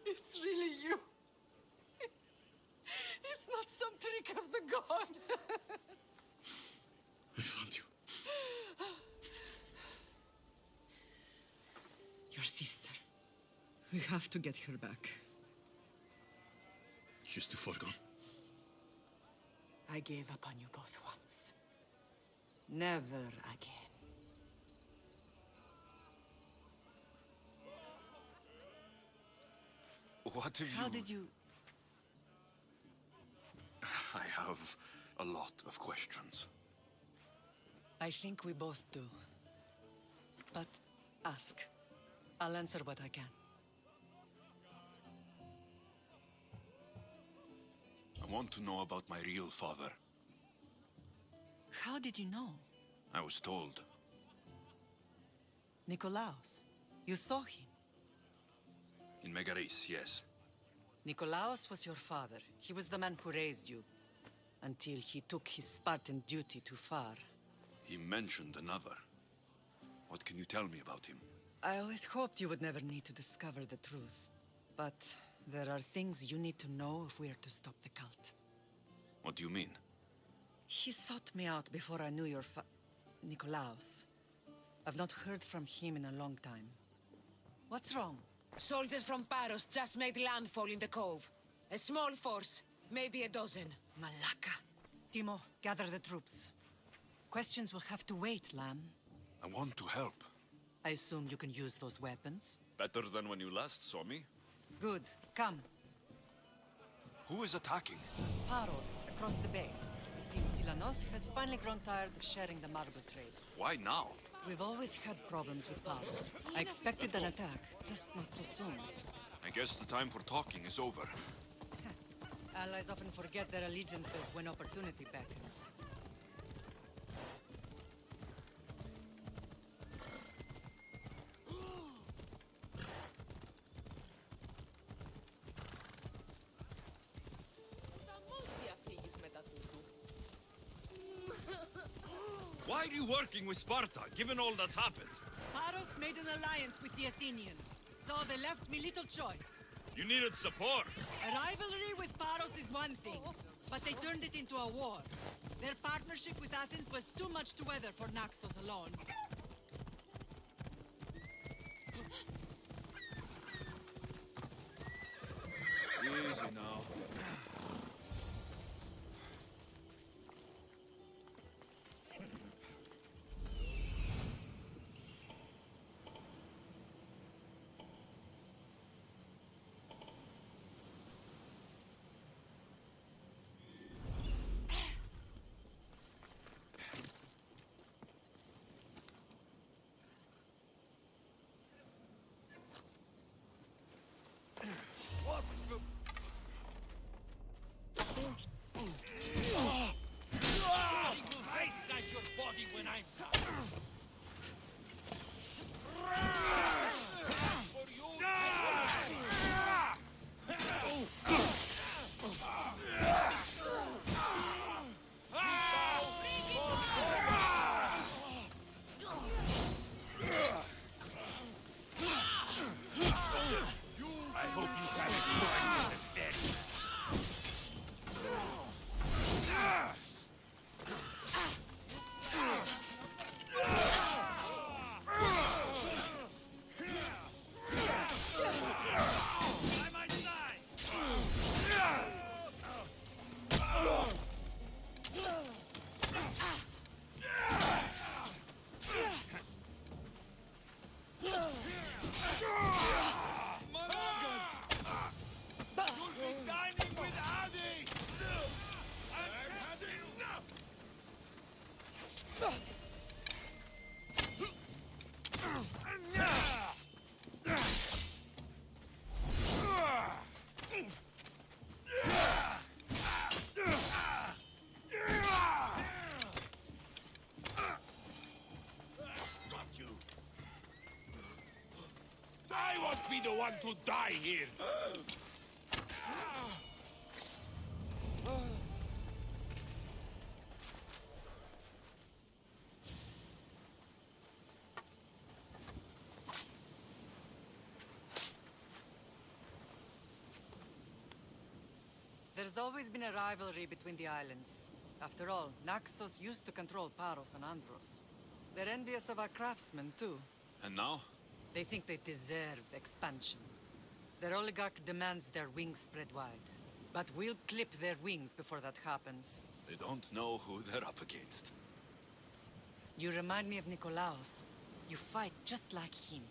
It's really you. It's not some trick of the gods. I found you. Your sister. We have to get her back. She's too far gone. I gave up on you both once. Never again. What have you... How did you... I have a lot of questions. I think we both do. But ask. I'll answer what I can. I want to know about my real father. How did you know? I was told. Nikolaos. You saw him. In Megaris, yes. Nikolaos was your father. He was the man who raised you. Until he took his Spartan duty too far. He mentioned another. What can you tell me about him? I always hoped you would never need to discover the truth. But there are things you need to know if we are to stop the cult. What do you mean? He sought me out before I knew your Nikolaos. I've not heard from him in a long time. What's wrong? Soldiers from Paros just made landfall in the cove. A small force, maybe a dozen. Malaka. Timo, gather the troops. Questions will have to wait, Lamb. I want to help. I assume you can use those weapons? Better than when you last saw me. Good. Come. Who is attacking? Paros, across the bay. It seems Silanos has finally grown tired of sharing the marble trade. Why now? We've always had problems with Paros. I expected an attack, just not so soon. I guess the time for talking is over. Allies often forget their allegiances when opportunity beckons. Why are you working with Sparta, given all that's happened? Paros made an alliance with the Athenians, so they left me little choice. You needed support. A rivalry with Paros is one thing, but they turned it into a war. Their partnership with Athens was too much to weather for Naxos alone. Easy now. not be the one to die here! There's always been a rivalry between the islands. After all, Naxos used to control Paros and Andros. They're envious of our craftsmen, too. And now? They think they deserve expansion. Their oligarch demands their wings spread wide. But we'll clip their wings before that happens. They don't know who they're up against. You remind me of Nikolaos. You fight just like him.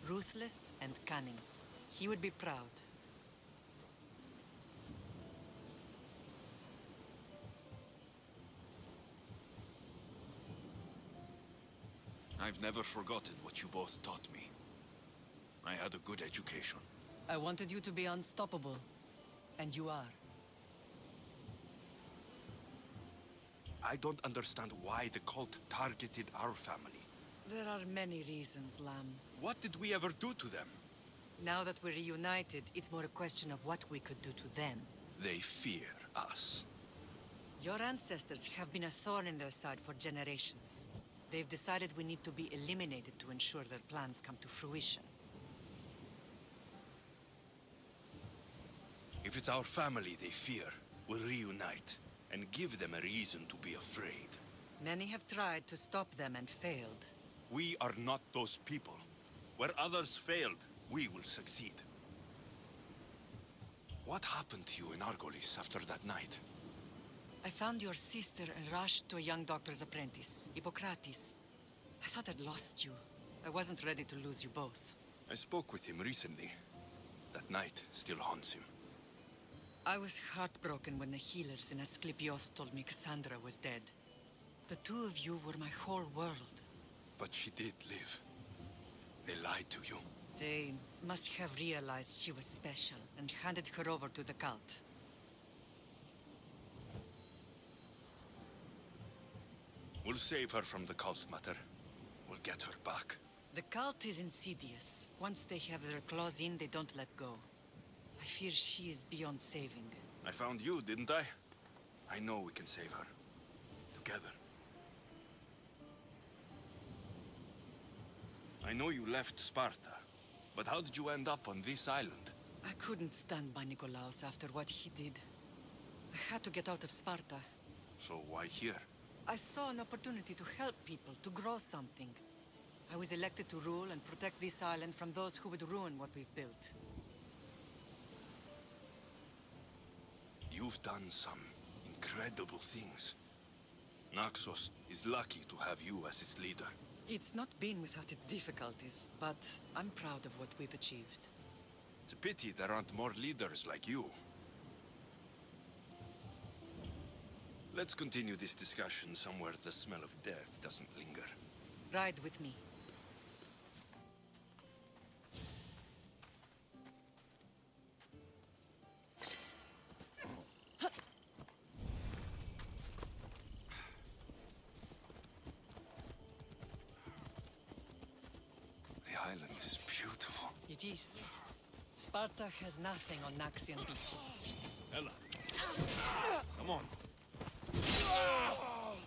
Ruthless and cunning. He would be proud. I've never forgotten what you both taught me. I had a good education. I wanted you to be unstoppable. And you are. I don't understand why the cult targeted our family. There are many reasons, Lamb. What did we ever do to them? Now that we're reunited, it's more a question of what we could do to them. They fear us. Your ancestors have been a thorn in their side for generations. They've decided we need to be eliminated to ensure their plans come to fruition. If it's our family they fear, we'll reunite and give them a reason to be afraid. Many have tried to stop them and failed. We are not those people. Where others failed, we will succeed. What happened to you in Argolis after that night? I found your sister and rushed to a young doctor's apprentice, Hippocrates. I thought I'd lost you. I wasn't ready to lose you both. I spoke with him recently. That night still haunts him. I was heartbroken when the healers in Asclepios told me Cassandra was dead. The two of you were my whole world. But she did live. They lied to you. They must have realized she was special and handed her over to the cult. We'll save her from the cult, Mater. We'll get her back. The cult is insidious. Once they have their claws in, they don't let go. I fear she is beyond saving. I found you, didn't I? I know we can save her. Together. I know you left Sparta, but how did you end up on this island? I couldn't stand by Nikolaos after what he did. I had to get out of Sparta. So why here? I saw an opportunity to help people, to grow something. I was elected to rule and protect this island from those who would ruin what we've built. You've done some incredible things. Naxos is lucky to have you as its leader. It's not been without its difficulties, but I'm proud of what we've achieved. It's a pity there aren't more leaders like you. Let's continue this discussion somewhere the smell of death doesn't linger. Ride with me. The island is beautiful. It is. Sparta has nothing on Naxian beaches. Ella. Come on.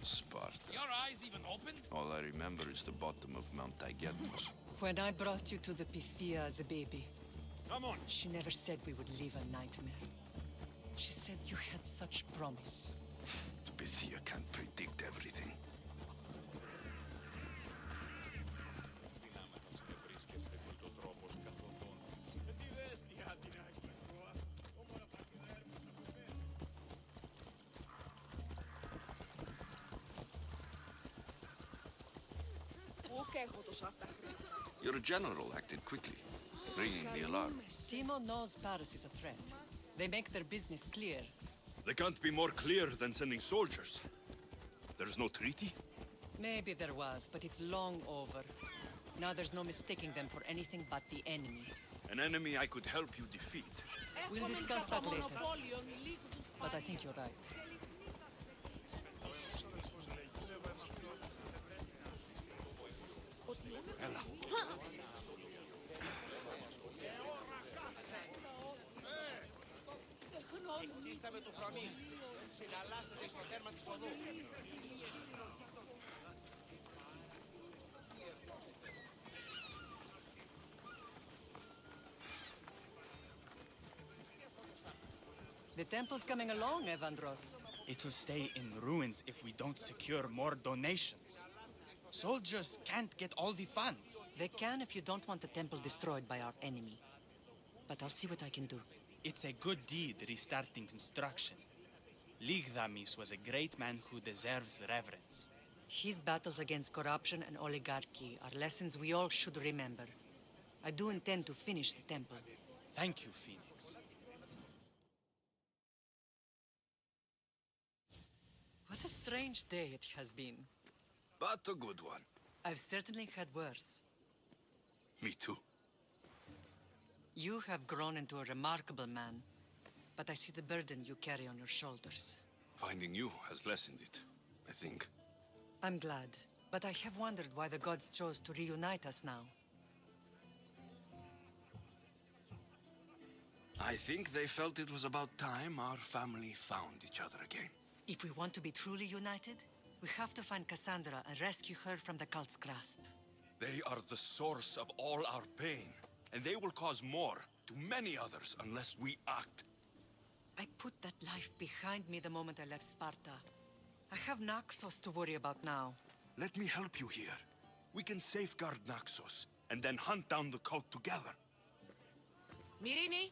Sparta. Your eyes even open? All I remember is the bottom of Mount Taygetos. When I brought you to the Pythia as a baby, come on. She never said we would live a nightmare. She said you had such promise. The Pythia can't predict everything. Your general acted quickly, ringing the alarm. Timo knows Paris is a threat. They make their business clear. They can't be more clear than sending soldiers. There's no treaty? Maybe there was, but it's long over. Now there's no mistaking them for anything but the enemy. An enemy I could help you defeat. We'll discuss that later. But I think you're right. με του Φραμίνου. Συναλλάσσεται στο τέρμα της οδού. The temple's coming along, Evandros. It will stay in ruins if we don't secure more donations. Soldiers can't get all the funds. They can if you don't want the temple destroyed by our enemy. But I'll see what I can do. It's a good deed restarting construction. Ligdamis was a great man who deserves reverence. His battles against corruption and oligarchy are lessons we all should remember. I do intend to finish the temple. Thank you, Phoenix. What a strange day it has been. But a good one. I've certainly had worse. Me too. You have grown into a remarkable man, but I see the burden you carry on your shoulders. Finding you has lessened it, I think. I'm glad, but I have wondered why the gods chose to reunite us now. I think they felt it was about time our family found each other again. If we want to be truly united, we have to find Cassandra and rescue her from the cult's grasp. They are the source of all our pain, and they will cause more to many others unless we act. I put that life behind me the moment I left Sparta. I have Naxos to worry about now. Let me help you here. We can safeguard Naxos, and then hunt down the cult together. Myrrine,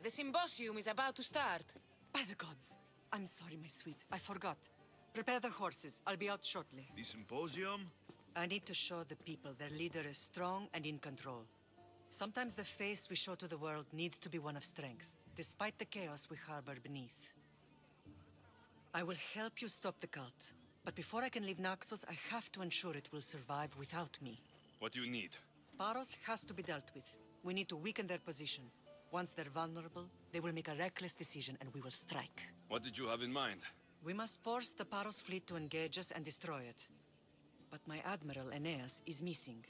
the symposium is about to start. By the gods. I'm sorry, my sweet. I forgot. Prepare the horses. I'll be out shortly. The symposium? I need to show the people their leader is strong and in control. Sometimes the face we show to the world needs to be one of strength, despite the chaos we harbor beneath. I will help you stop the cult. But before I can leave Naxos, I have to ensure it will survive without me. What do you need? Paros has to be dealt with. We need to weaken their position. Once they're vulnerable, they will make a reckless decision and we will strike. What did you have in mind? We must force the Paros fleet to engage us and destroy it. But my admiral, Aeneas, is missing.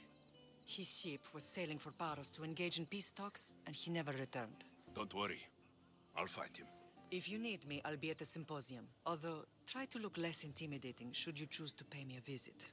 His ship was sailing for Paros to engage in peace talks, and he never returned. Don't worry. I'll find him. If you need me, I'll be at the symposium. Although, try to look less intimidating should you choose to pay me a visit.